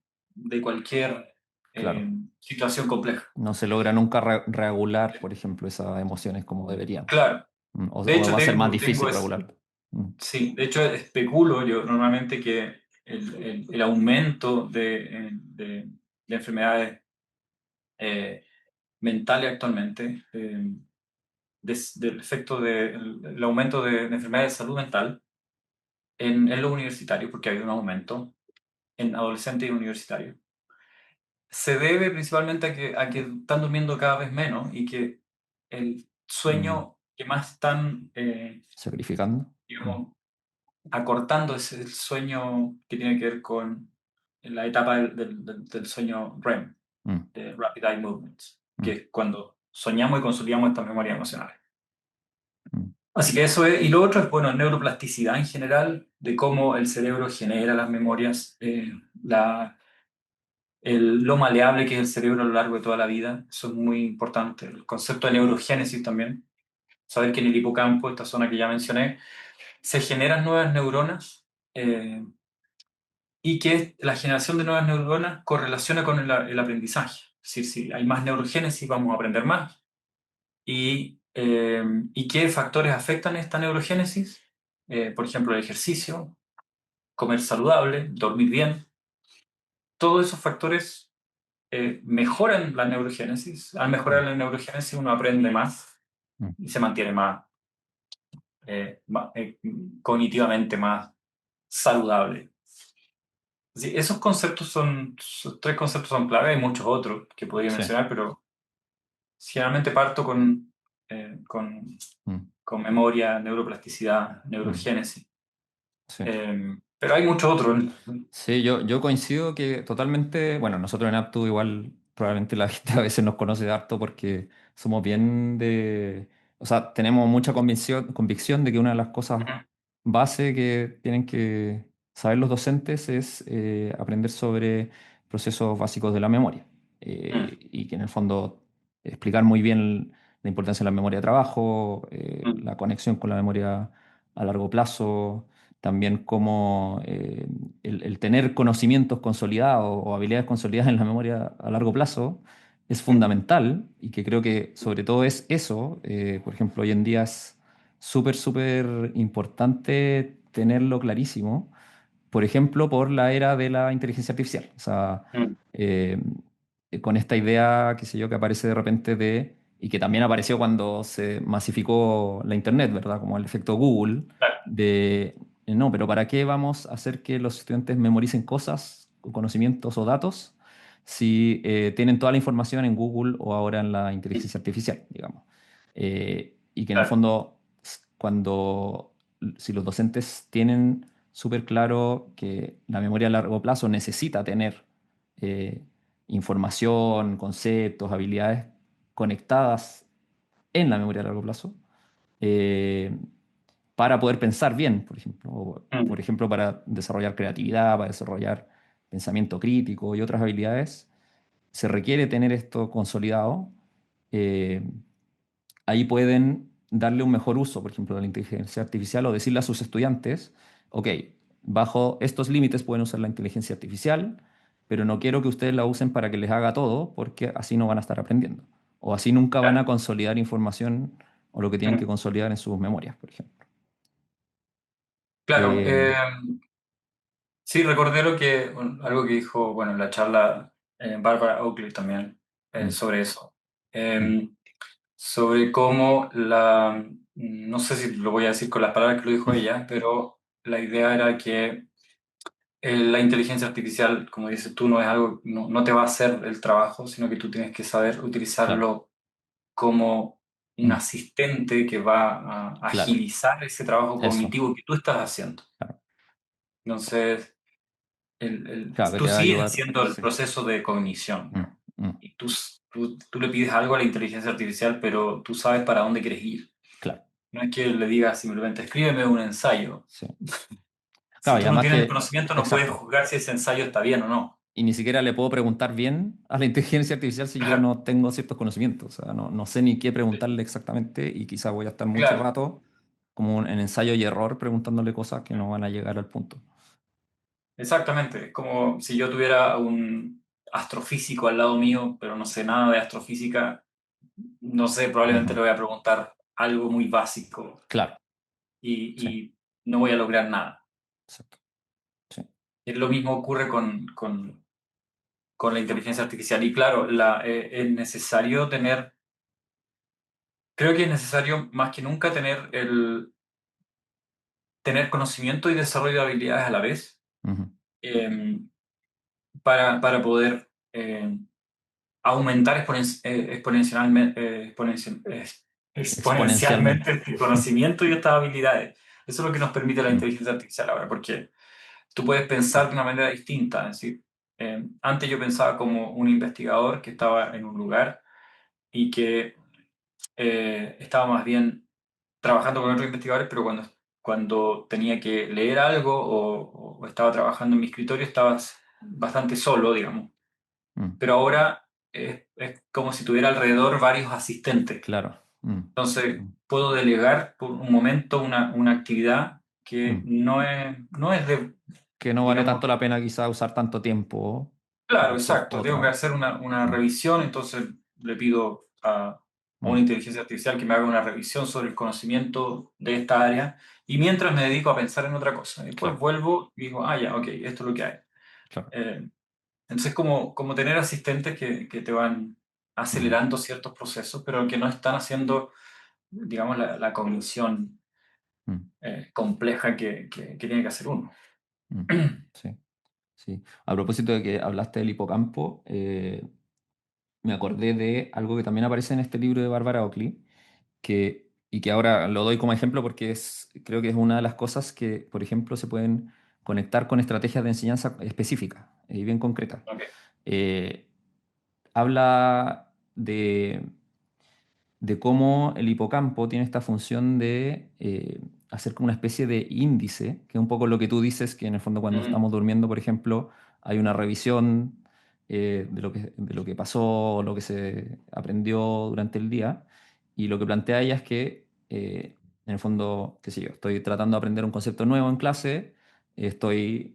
cualquier Claro. situación compleja. No se logra nunca regular, por ejemplo, esas emociones como deberían. Claro, de O hecho va a ser más tengo difícil regular. Mm, sí, de hecho especulo yo normalmente que el aumento de enfermedades eh, mentales actualmente, del efecto del aumento de enfermedades de salud mental en los universitarios, porque hay un aumento en adolescentes y universitarios, se debe principalmente a que están durmiendo cada vez menos y que el mm, sueño que más están, sacrificando. Mm, digamos, acortando es el sueño que tiene que ver con la etapa del sueño REM, mm, de Rapid Eye Movements, que mm, es cuando soñamos y consolidamos estas memorias emocionales. mm, Así que eso es, y lo otro es, bueno, neuroplasticidad en general, de cómo el cerebro genera las memorias, lo maleable que es el cerebro a lo largo de toda la vida, eso es muy importante. El concepto de neurogénesis también, saber que en el hipocampo, esta zona que ya mencioné, se generan nuevas neuronas eh, y que la generación de nuevas neuronas correlaciona con el aprendizaje. Es decir, si hay más neurogénesis vamos a aprender más. ¿Y qué factores afectan esta neurogénesis? Por ejemplo, el ejercicio, comer saludable, dormir bien. Todos esos factores mejoran la neurogénesis. Al mejorar mm, la neurogénesis uno aprende más mm. y se mantiene cognitivamente más saludable. Sí, esos tres conceptos son clave, hay muchos otros que podría Sí. mencionar, pero generalmente parto eh, con, Mm, con memoria, neuroplasticidad, mm, neurogénesis. sí. Pero hay muchos otros. Sí, yo coincido que totalmente, bueno, nosotros en Aptu igual probablemente la gente a veces nos conoce de harto porque somos bien de, o sea, tenemos mucha convicción de que una de las cosas Ujú, base que tienen que saber los docentes es aprender sobre procesos básicos de la memoria mm, y que en el fondo explicar muy bien la importancia de la memoria de trabajo, mm, la conexión con la memoria a largo plazo, también cómo el tener conocimientos consolidados o habilidades consolidadas en la memoria a largo plazo es mm, fundamental y que creo que sobre todo es eso, por ejemplo, hoy en día es súper, súper importante tenerlo clarísimo, por ejemplo, por la era de la inteligencia artificial. O sea, mm, eh, con esta idea, qué sé yo, que aparece de repente de, y que también apareció cuando se masificó la Internet, ¿verdad? Como el efecto Google, claro, de, no, pero ¿para qué vamos a hacer que los estudiantes memoricen cosas, o conocimientos o datos si tienen toda la información en Google o ahora en la mm, inteligencia artificial, digamos? Y que en el claro, fondo, cuando, si los docentes tienen súper claro que la memoria a largo plazo necesita tener eh, información, conceptos, habilidades conectadas en la memoria a largo plazo, eh, para poder pensar bien, por ejemplo, o, mm, por ejemplo, para desarrollar creatividad, para desarrollar pensamiento crítico y otras habilidades, se requiere tener esto consolidado. eh, Ahí pueden darle un mejor uso, por ejemplo, de la inteligencia artificial o decirle a sus estudiantes, ok, bajo estos límites pueden usar la inteligencia artificial, pero no quiero que ustedes la usen para que les haga todo, porque así no van a estar aprendiendo. O así nunca van a claro, consolidar información o lo que tienen que mm, consolidar en sus memorias, por ejemplo. claro. Eh, Sí, recordé algo que dijo, bueno, en la charla Barbara Oakley también mm, sobre eso. mm, Eh, Sobre cómo no sé si lo voy a decir con las palabras que lo dijo ella, pero la idea era que la inteligencia artificial, como dices tú, no es algo, no te va a hacer el trabajo, sino que tú tienes que saber claro, utilizarlo como un mm, asistente que va a claro, agilizar ese trabajo eso, cognitivo que tú estás haciendo. claro, Entonces, claro, que tú te va a sigues ayudar, haciendo el sí, proceso de cognición mm, mm, y tú le pides algo a la inteligencia artificial, pero tú sabes para dónde quieres ir. claro, No es que le digas simplemente escríbeme un ensayo. sí. Si Claro, y tú no además tienes el que, conocimiento, no puedes exacto. juzgar si ese ensayo está bien o no. y ni siquiera le puedo preguntar bien a la inteligencia artificial si yo no tengo ciertos conocimientos. O sea, no sé ni qué preguntarle exactamente y quizá voy a estar mucho Claro, rato como en ensayo y error preguntándole cosas que no van a llegar al punto. exactamente. Es como si yo tuviera un astrofísico al lado mío, pero no sé nada de astrofísica, no sé, probablemente Ujú. le voy a preguntar algo muy básico Claro, sí, y no voy a lograr nada. exacto. Sí. Es lo mismo ocurre con la inteligencia artificial. Y claro, es necesario tener, creo que es necesario más que nunca tener conocimiento y desarrollo de habilidades a la vez, Ujú. eh, para poder aumentar Exponencialmente. exponencialmente el conocimiento y estas habilidades. Eso es lo que nos permite la Mm, inteligencia artificial ahora, porque tú puedes pensar de una manera distinta. Es decir, antes yo pensaba como un investigador que estaba en un lugar y que estaba más bien trabajando con otros investigadores, pero cuando tenía que leer algo o estaba trabajando en mi escritorio, estaba bastante solo, digamos. mm, Pero ahora es como si tuviera alrededor varios asistentes. claro. Entonces, Mm, puedo delegar por un momento una actividad que mm. no es de, Que no vale digamos, tanto la pena quizá usar tanto tiempo claro, por exacto, tengo que otra. hacer una Mm, revisión, entonces le pido a una mm, inteligencia artificial que me haga una revisión sobre el conocimiento de esta área y mientras me dedico a pensar en otra cosa. Después claro, vuelvo y digo, ah, ya, ok, esto es lo que hay. claro. Eh, entonces, como tener asistentes que te van Ujú, acelerando ciertos procesos, pero que no están haciendo, digamos, la cognición mm, compleja que tiene que hacer uno. mm. Sí, sí. A propósito de que hablaste del hipocampo, me acordé de algo que también aparece en este libro de Bárbara Oakley, y que ahora lo doy como ejemplo porque creo que es una de las cosas que, por ejemplo, se pueden conectar con estrategias de enseñanza específicas y bien concretas. Ok. Eh, Habla de cómo el hipocampo tiene esta función de hacer como una especie de índice, que es un poco lo que tú dices, que en el fondo cuando Ujú, estamos durmiendo, por ejemplo, hay una revisión de lo que pasó, lo que se aprendió durante el día, y lo que plantea ella es que, en el fondo, qué sé yo, estoy tratando de aprender un concepto nuevo en clase,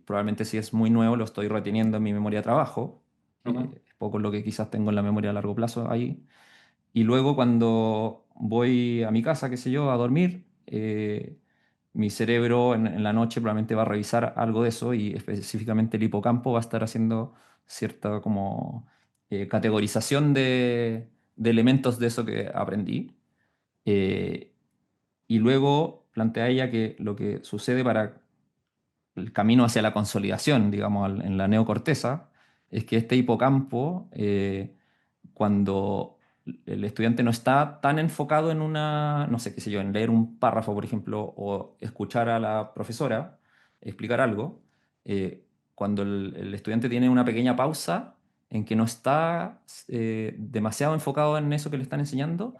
probablemente si es muy nuevo, lo estoy reteniendo en mi memoria de trabajo, ujú, es poco lo que quizás tengo en la memoria a largo plazo ahí, y luego cuando voy a mi casa, qué sé yo, a dormir, mi cerebro en la noche probablemente va a revisar algo de eso y específicamente el hipocampo va a estar haciendo cierta como categorización de elementos de eso que aprendí. Eh, y luego plantea ella que lo que sucede para el camino hacia la consolidación, digamos, en la neocorteza, es que este hipocampo, cuando el estudiante no está tan enfocado en una, no sé, qué sé yo, en leer un párrafo, por ejemplo, o escuchar a la profesora explicar algo, cuando el estudiante tiene una pequeña pausa en que no está demasiado enfocado en eso que le están enseñando,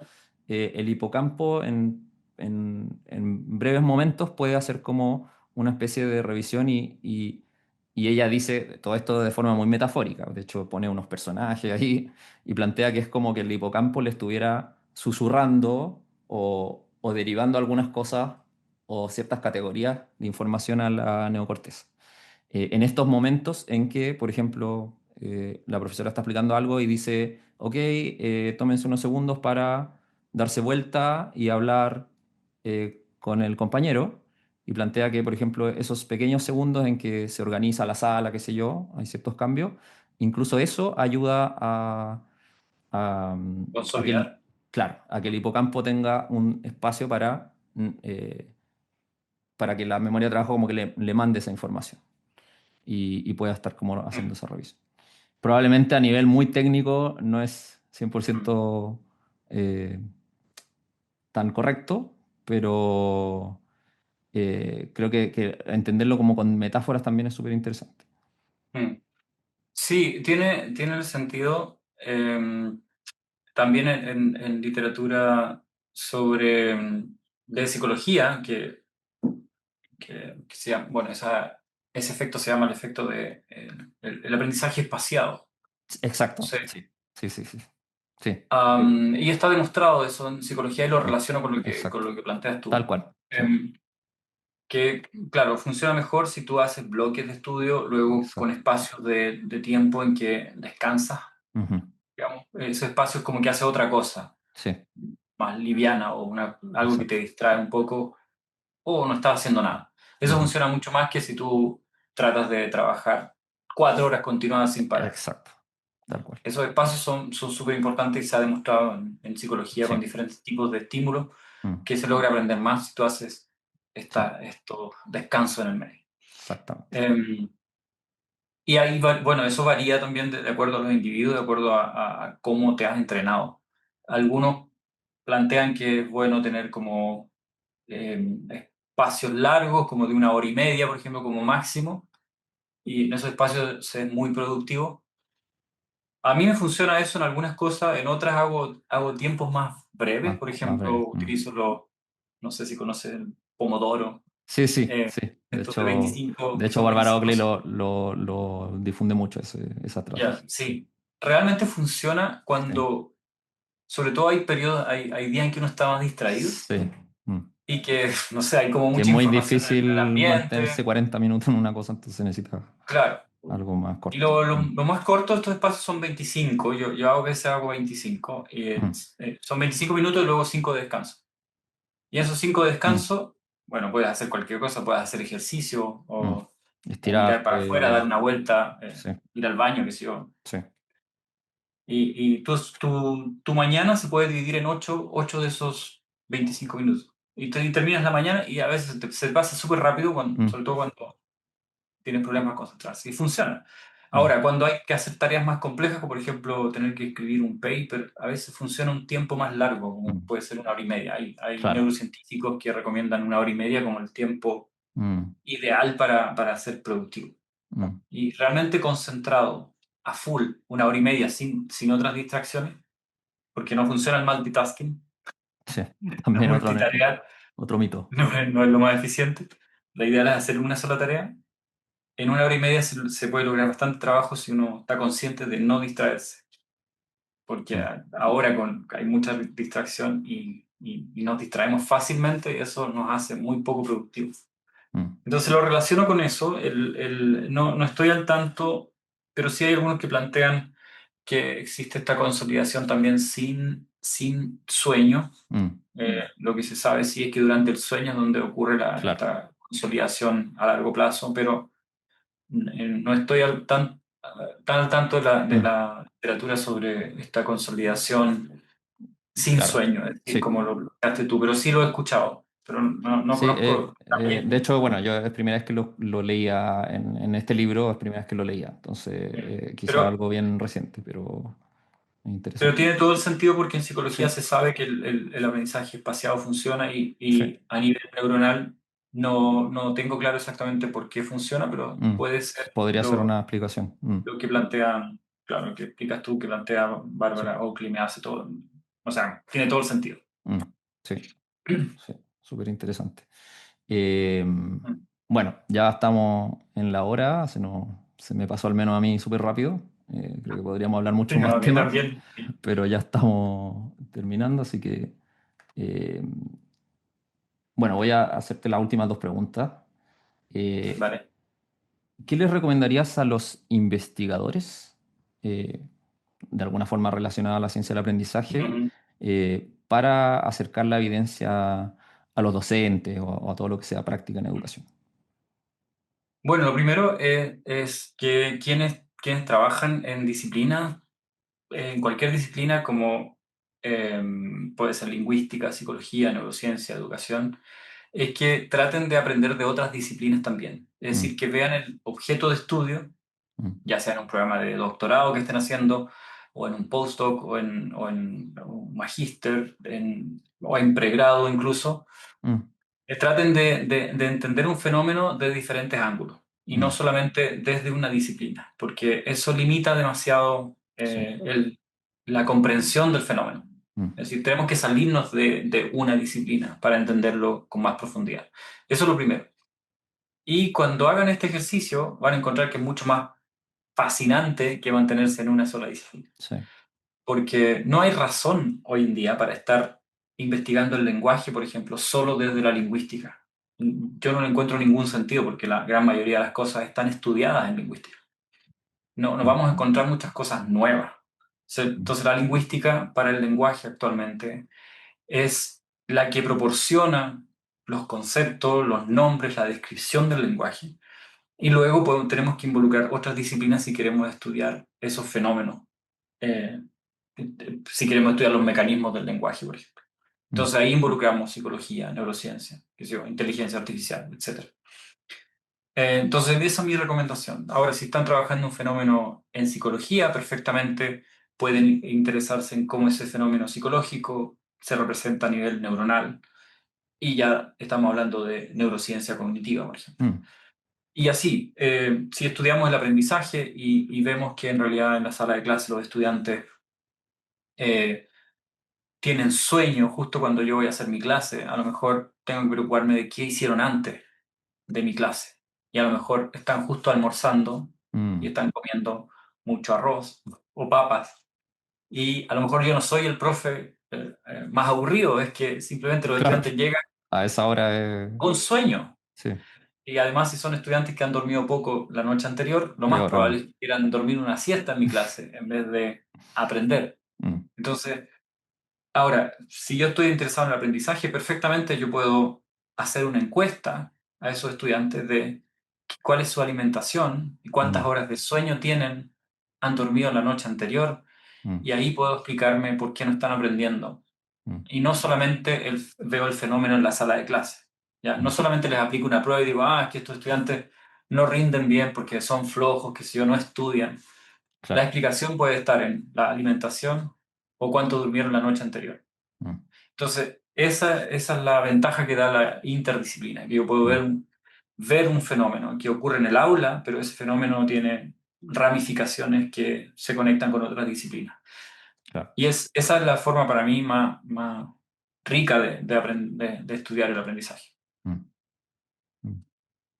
el hipocampo en breves momentos puede hacer como una especie de revisión y ella dice todo esto de forma muy metafórica. De hecho, pone unos personajes ahí y plantea que es como que el hipocampo le estuviera susurrando o derivando algunas cosas o ciertas categorías de información a la neocorteza. En estos momentos en que, por ejemplo, la profesora está explicando algo y dice, ok, tómense unos segundos para darse vuelta y hablar con el compañero, y plantea que, por ejemplo, esos pequeños segundos en que se organiza la sala, qué sé yo, hay ciertos cambios, incluso eso ayuda a que consolidar. claro, a que el hipocampo tenga un espacio para que la memoria de trabajo como que le mande esa información y pueda estar como haciendo Mm, esa revisión. Probablemente a nivel muy técnico no es mm, 100% eh, tan correcto, pero creo que entenderlo como con metáforas también es súper interesante. mm. Sí, tiene el sentido. También en literatura sobre de psicología, que sea, bueno, ese efecto se llama el efecto de el aprendizaje espaciado. Exacto, Sí. sí. Y está demostrado eso en psicología y lo relaciono con Exacto, lo que planteas tú. tal cual. Sí, Em, que, claro, funciona mejor si tú haces bloques de estudio, luego con exacto. espacios de tiempo en que descansas, Ujú, digamos. Ese espacio es como que hace otra cosa, sí, más liviana o algo que te exacto. distrae un poco o no estás haciendo nada. Eso Ujú, funciona mucho más que si tú tratas de trabajar 4 horas continuadas sin parar. exacto, tal cual. Esos espacios son súper importantes y se ha demostrado en psicología Sí, con diferentes tipos de estímulos mm, que se logra aprender más si tú haces sí, estos descansos en el medio. exactamente. Em, y ahí, bueno, eso varía también de acuerdo a los individuos, de acuerdo a cómo te has entrenado. Algunos plantean que es bueno tener como espacios largos, como de 1 hora y media, por ejemplo, como máximo, y en esos espacios se es muy productivo. A mí me funciona eso en algunas cosas, en otras hago tiempos más breves, por Más breve. ejemplo, utilizo no sé si conoces el Pomodoro, Sí, sí, eh, sí. estos de 25, De que hecho son Bárbara 25. Oakley lo difunde mucho esa Ya, estrategia. sí. Realmente funciona Sí, cuando, sobre todo hay periodos, hay días en que uno está más distraído sí. Mm. y que, no sé, hay como Que es mucha muy información en el difícil mantenerse ambiente. 40 minutos en una cosa, entonces necesitas Claro. algo más Y corto. Mm, lo más corto de estos espacios son 25. Yo a veces hago 25. Y mm, son 25 minutos y luego 5 de descanso. Y esos 5 de mm, descanso, bueno, puedes hacer cualquier cosa, puedes hacer ejercicio mm. o mirar para afuera, dar Estirarte. una vuelta, Sí, ir al baño, qué sé yo. sí. Y tu mañana se puede dividir en 8 de esos 25 minutos. Y terminas la mañana y a veces se pasa súper rápido, Mm, sobre todo cuando tienes problemas para concentrarse. Y funciona. mm, Ahora, cuando hay que hacer tareas más complejas, como por ejemplo tener que escribir un paper, a veces funciona un tiempo más largo, como mm. puede ser 1 hora y media. Hay Claro. neurocientíficos que recomiendan 1 hora y media como el tiempo Mm, ideal para ser productivo. mm. Y realmente concentrado a full 1 hora y media sin otras distracciones, porque no funciona el multitasking, Sí, la también multitarea otro mito. no es lo más eficiente. La idea es hacer una sola tarea. En 1 hora y media se puede lograr bastante trabajo si uno está consciente de no distraerse, porque Mm, ahora hay mucha distracción y nos distraemos fácilmente y eso nos hace muy poco productivos. mm, Entonces lo relaciono con eso, no estoy al tanto, pero sí hay algunos que plantean que existe esta consolidación también sin sueño. mm. Lo que se sabe sí es que durante el sueño es donde ocurre Claro. esta consolidación a largo plazo, pero no estoy tan al tanto de Mm, la literatura sobre esta consolidación sin claro. sueño, es decir, Sí. como lo planteaste tú, pero sí lo he escuchado, pero no Sí, conozco de también. hecho, bueno, yo es primera vez que lo leía en este libro, es primera vez que lo leía, entonces quizá Pero, algo bien reciente, pero es pero interesante. tiene todo el sentido porque en psicología Sí, se sabe que el aprendizaje espaciado funciona sí, y a nivel neuronal no tengo claro exactamente por qué funciona, pero mm. puede ser Podría ser una explicación. Mm, lo que plantean, claro, lo que explicas tú, que plantea sí, Bárbara Oakley, me hace todo. O sea, tiene todo el sentido. mm, sí, sí, súper interesante. Eh, bueno, ya estamos en la hora, se me pasó al menos a mí súper rápido. Creo que podríamos hablar Sí, mucho no, a más mí temas, también. pero ya estamos terminando, así que eh, bueno, voy a hacerte las últimas dos preguntas. Eh, Vale. ¿Qué les recomendarías a los investigadores, eh, de alguna forma relacionada a la ciencia del aprendizaje, Ujú. para acercar la evidencia a los docentes o a todo lo que sea práctica en educación? Bueno, lo primero es que quienes trabajan en disciplinas, en cualquier disciplina como puede ser lingüística, psicología, neurociencia, educación, es que traten de aprender de otras disciplinas también. Es Mm, decir, que vean el objeto de estudio, mm, ya sea en un programa de doctorado que estén haciendo, o en un postdoc, o en un magíster, o en pregrado incluso, mm, traten de entender un fenómeno de diferentes ángulos y no mm, solamente desde una disciplina, porque eso limita demasiado sí, la comprensión del fenómeno. mm, Es decir, tenemos que salirnos de una disciplina para entenderlo con más profundidad. Eso es lo primero. Y cuando hagan este ejercicio van a encontrar que es mucho más fascinante que mantenerse en una sola disciplina. Sí. Porque no hay razón hoy en día para estar investigando el lenguaje, por ejemplo, solo desde la lingüística. Yo no le encuentro ningún sentido porque la gran mayoría de las cosas están estudiadas en lingüística. No Mm, vamos a encontrar muchas cosas nuevas. mm, Entonces la lingüística para el lenguaje actualmente es la que proporciona los conceptos, los nombres, la descripción del lenguaje. Y luego tenemos que involucrar otras disciplinas si queremos estudiar esos fenómenos, eh, si queremos estudiar los mecanismos del lenguaje, por ejemplo. mm, Entonces ahí involucramos psicología, neurociencia, qué sé yo, inteligencia artificial, etc. Entonces esa es mi recomendación. Ahora, si están trabajando un fenómeno en psicología, perfectamente pueden interesarse en cómo ese fenómeno psicológico se representa a nivel neuronal. Y ya estamos hablando de neurociencia cognitiva, por ejemplo. mm, Y así, si estudiamos el aprendizaje y vemos que en realidad en la sala de clase los estudiantes eh, tienen sueño justo cuando yo voy a hacer mi clase, a lo mejor tengo que preocuparme de qué hicieron antes de mi clase. Y a lo mejor están justo almorzando y mm. están comiendo mucho arroz o papas. Y a lo mejor yo no soy el profe más aburrido, es que simplemente los Claro, estudiantes llegan a esa hora con sueño. sí, Y además, si son estudiantes que han dormido poco la noche anterior, lo más peor probable aún. es que quieran dormir una siesta en mi clase en vez de aprender. Mm, Entonces, ahora, si yo estoy interesado en el aprendizaje, perfectamente yo puedo hacer una encuesta a esos estudiantes de cuál es su alimentación y cuántas mm, horas de sueño tienen, han dormido la noche anterior, mm, y ahí puedo explicarme por qué no están aprendiendo. mm, Y no solamente veo el fenómeno en la sala de clase. ¿Ya? No mm. solamente les aplico una prueba y digo, es que estos estudiantes no rinden bien porque son flojos, que si yo no estudian. La Claro. explicación puede estar en la alimentación o cuánto durmieron la noche anterior. Mm, Entonces, esa es la ventaja que da la interdisciplina, que yo puedo mm, ver un fenómeno que ocurre en el aula, pero ese fenómeno tiene ramificaciones que se conectan con otras disciplinas. claro. Y esa es la forma para mí más rica de estudiar el aprendizaje. Mm, mm.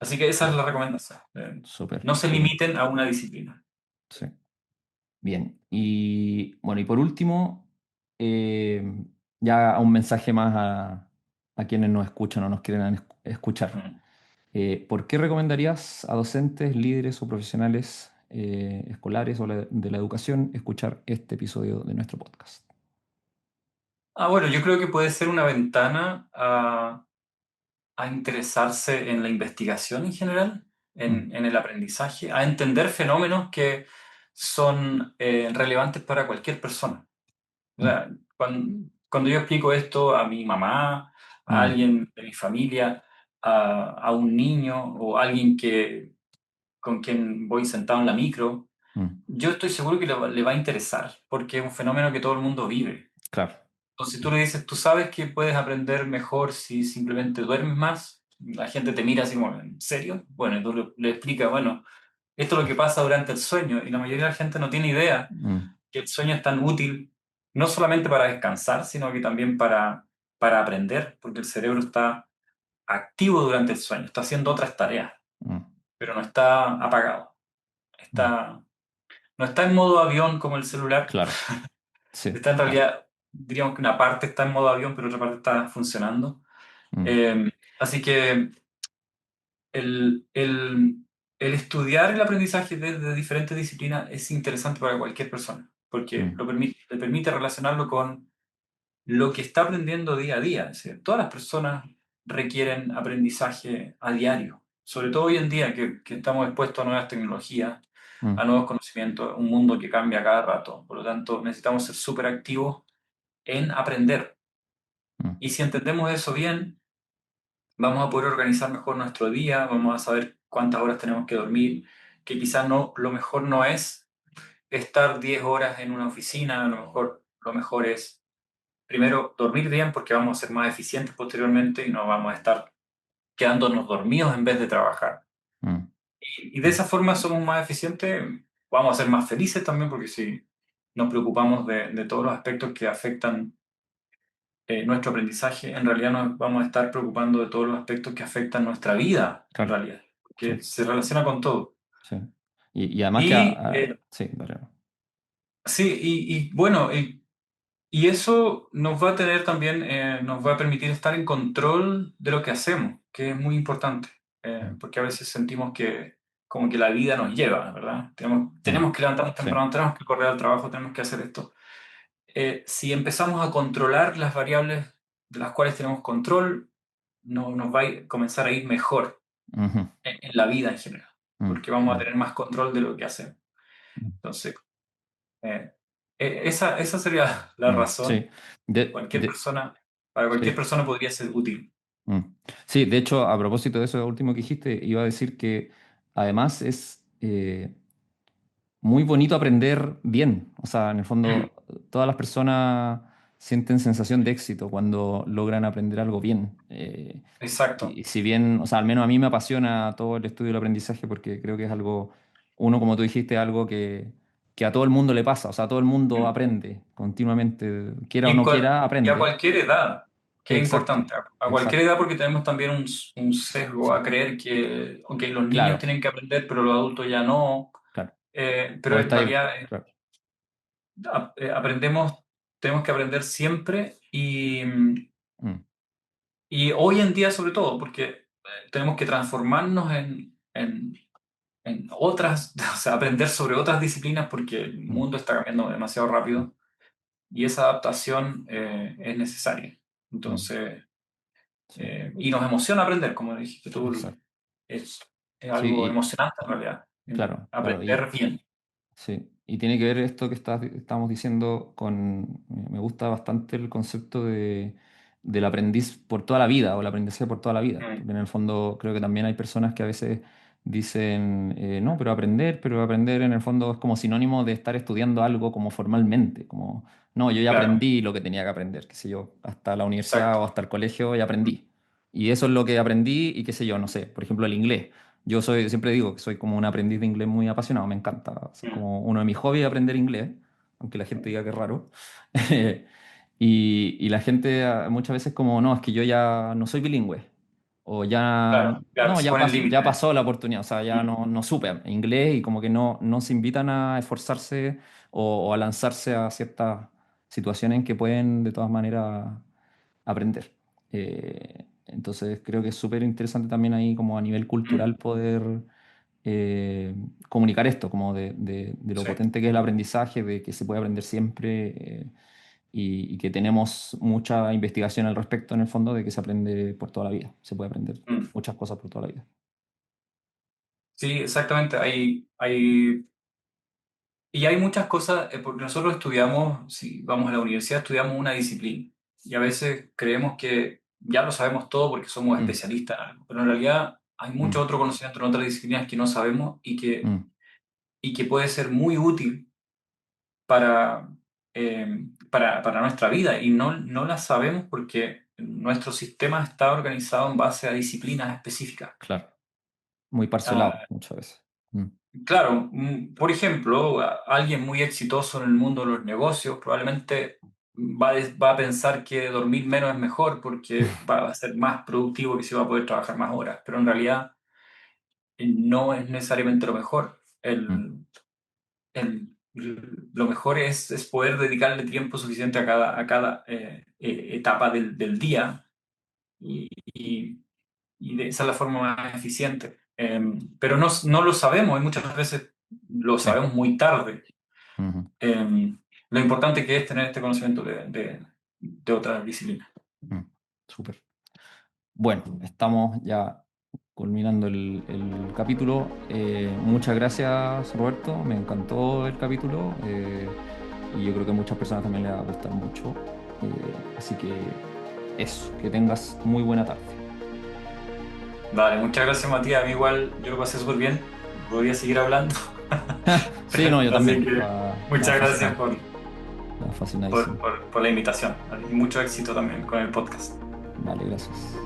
Así que esa es la recomendación. Súper, No se súper. limiten a una disciplina. Sí. Bien. Y bueno, y por último, eh, ya un mensaje más a quienes nos escuchan o nos quieren escuchar. Mm. ¿Por qué recomendarías a docentes, líderes o profesionales escolares o de la educación escuchar este episodio de nuestro podcast? Bueno, yo creo que puede ser una ventana a interesarse en la investigación en general, Mm, en el aprendizaje, a entender fenómenos que son relevantes para cualquier persona. O mm, sea, cuando yo explico esto a mi mamá, a mm, alguien de mi familia, a un niño o a alguien con quien voy sentado en la micro, mm. yo estoy seguro que le va a interesar, porque es un fenómeno que todo el mundo vive. Claro. Entonces tú le dices, tú sabes que puedes aprender mejor si simplemente duermes más. La gente te mira así como, ¿en serio? Bueno, y tú le explicas, bueno, esto es lo que pasa durante el sueño, y la mayoría de la gente no tiene idea Mm, que el sueño es tan útil no solamente para descansar, sino que también para aprender, porque el cerebro está activo durante el sueño, está haciendo otras tareas, mm, pero no está apagado. mm. No está en modo avión como el celular, Claro. Sí, está en claro. realidad, diríamos que una parte está en modo avión, pero otra parte está funcionando. Mm, Eh, Así que el estudiar el aprendizaje desde diferentes disciplinas es interesante para cualquier persona, porque mm, le permite relacionarlo con lo que está aprendiendo día a día. Es decir, todas las personas requieren aprendizaje a diario, sobre todo hoy en día que estamos expuestos a nuevas tecnologías, a mm, nuevos conocimientos, un mundo que cambia cada rato. Por lo tanto, necesitamos ser súper activos en aprender. mm, Y si entendemos eso bien, vamos a poder organizar mejor nuestro día, vamos a saber cuántas horas tenemos que dormir, que quizás no, lo mejor no es estar 10 horas en una oficina, lo mejor es primero dormir bien porque vamos a ser más eficientes posteriormente y no vamos a estar quedándonos dormidos en vez de trabajar. mm, Y de mm. esa forma somos más eficientes, vamos a ser más felices también porque si nos preocupamos de todos los aspectos que afectan nuestro aprendizaje, en realidad nos vamos a estar preocupando de todos los aspectos que afectan nuestra vida, en Claro. realidad. porque Sí, se relaciona con todo. sí. Y además que... Y sí, dale. sí, bueno, y eso nos va a tener también, nos va a permitir estar en control de lo que hacemos, que es muy importante, Mm, porque a veces sentimos que como que la vida nos lleva, ¿verdad? mm, Tenemos que levantarnos sí. temprano, tenemos que correr al trabajo, tenemos que hacer esto. Si empezamos a controlar las variables de las cuales tenemos control, no, nos va a comenzar a ir mejor Ujú, en la vida en general, mm, porque vamos a mm, tener más control de lo que hacemos. mm, Entonces, eh, esa sería la razón. sí. De, Cualquier de- persona, para cualquier sí. persona podría ser útil. Mm. Sí, de hecho, a propósito de eso último que dijiste, iba a decir que además es muy bonito aprender bien. O sea, en el Mm, fondo, todas las personas sienten sensación de éxito cuando logran aprender algo bien. exacto. Y si bien, o sea, al menos a mí me apasiona todo el estudio del aprendizaje porque creo que es algo, uno, como tú dijiste, algo que a todo el mundo le pasa. O sea, todo el mundo Mm. aprende continuamente, quiera Y, o no quiera, y a aprende. cualquier edad, que es Exacto, importante, a cualquier exacto. edad porque tenemos también un sesgo Sí, a creer que, ok, los niños claro, tienen que aprender, pero los adultos ya no. claro. Pero O en está ahí, realidad claro. aprendemos, tenemos que aprender siempre Mm, y hoy en día sobre todo, porque tenemos que transformarnos en otras, o sea, aprender sobre otras disciplinas porque el mm, mundo está cambiando demasiado rápido y esa adaptación es necesaria. mm, Entonces, sí, y nos emociona aprender, como dijiste tú, exacto. es, es Sí, algo emocionante en realidad, claro, claro. aprender bien. Sí, y tiene que ver esto que estamos diciendo con, me gusta bastante el concepto del aprendiz por toda la vida o el aprendizaje por toda la vida, Mm, porque en el fondo creo que también hay personas que a veces dicen, no, pero aprender en el fondo es como sinónimo de estar estudiando algo como formalmente, como, no, yo ya claro, aprendí lo que tenía que aprender, qué sé yo, hasta la universidad exacto. o hasta el colegio ya Mm, aprendí. Y eso es lo que aprendí y qué sé yo, no sé, por ejemplo el inglés. Yo soy, siempre digo que soy como un aprendiz de inglés muy apasionado, me encanta. Es mm, como uno de mis hobbies aprender inglés, aunque la gente diga que es raro. Y la gente muchas veces como, no, es que yo ya no soy bilingüe. O ya, claro, claro, no, se ponen ya límites. pasó la oportunidad, o sea, ya Mm, no supe inglés y como que no se invitan a esforzarse o a lanzarse a ciertas situaciones en que pueden de todas maneras aprender. Entonces creo que es súper interesante también ahí como a nivel mm, cultural poder comunicar esto, como de lo sí. potente que es el aprendizaje, de que se puede aprender siempre y que tenemos mucha investigación al respecto en el fondo de que se aprende por toda la vida, se puede aprender Mm. muchas cosas por toda la vida. Sí, exactamente. Y hay muchas cosas, porque nosotros estudiamos, si vamos a la universidad, estudiamos una disciplina. Y a veces creemos que ya lo sabemos todo porque somos Mm, especialistas en algo. Pero en realidad hay mucho mm, otro conocimiento en otras disciplinas que no sabemos mm, y que puede ser muy útil para, para nuestra vida. Y no la sabemos porque nuestro sistema está organizado en base a disciplinas específicas. claro, muy parcelado Ah, muchas veces. Mm, claro, por ejemplo, alguien muy exitoso en el mundo de los negocios probablemente va a pensar que dormir menos es mejor porque va a ser más productivo y se va a poder trabajar más horas, pero en realidad no es necesariamente lo mejor. mm, Lo mejor es poder dedicarle tiempo suficiente a cada etapa del día y, esa es la forma más eficiente. Pero no lo sabemos y muchas veces lo sí, sabemos muy tarde. ujú, Eh, lo importante que es tener este conocimiento de otras disciplinas. mm, súper. Bueno, estamos ya culminando el capítulo. Muchas gracias, Roberto. Me encantó el capítulo y yo creo que a muchas personas también les va a gustar mucho. Así que eso, que tengas muy buena tarde. Vale, muchas gracias Matías. A mí igual yo lo pasé súper bien. Podría seguir hablando. Sí, no, yo Así también. que Estaba muchas gracias fascinado. Estaba por, fascinadísimo. por la invitación. Y mucho éxito también con el podcast. Vale, gracias.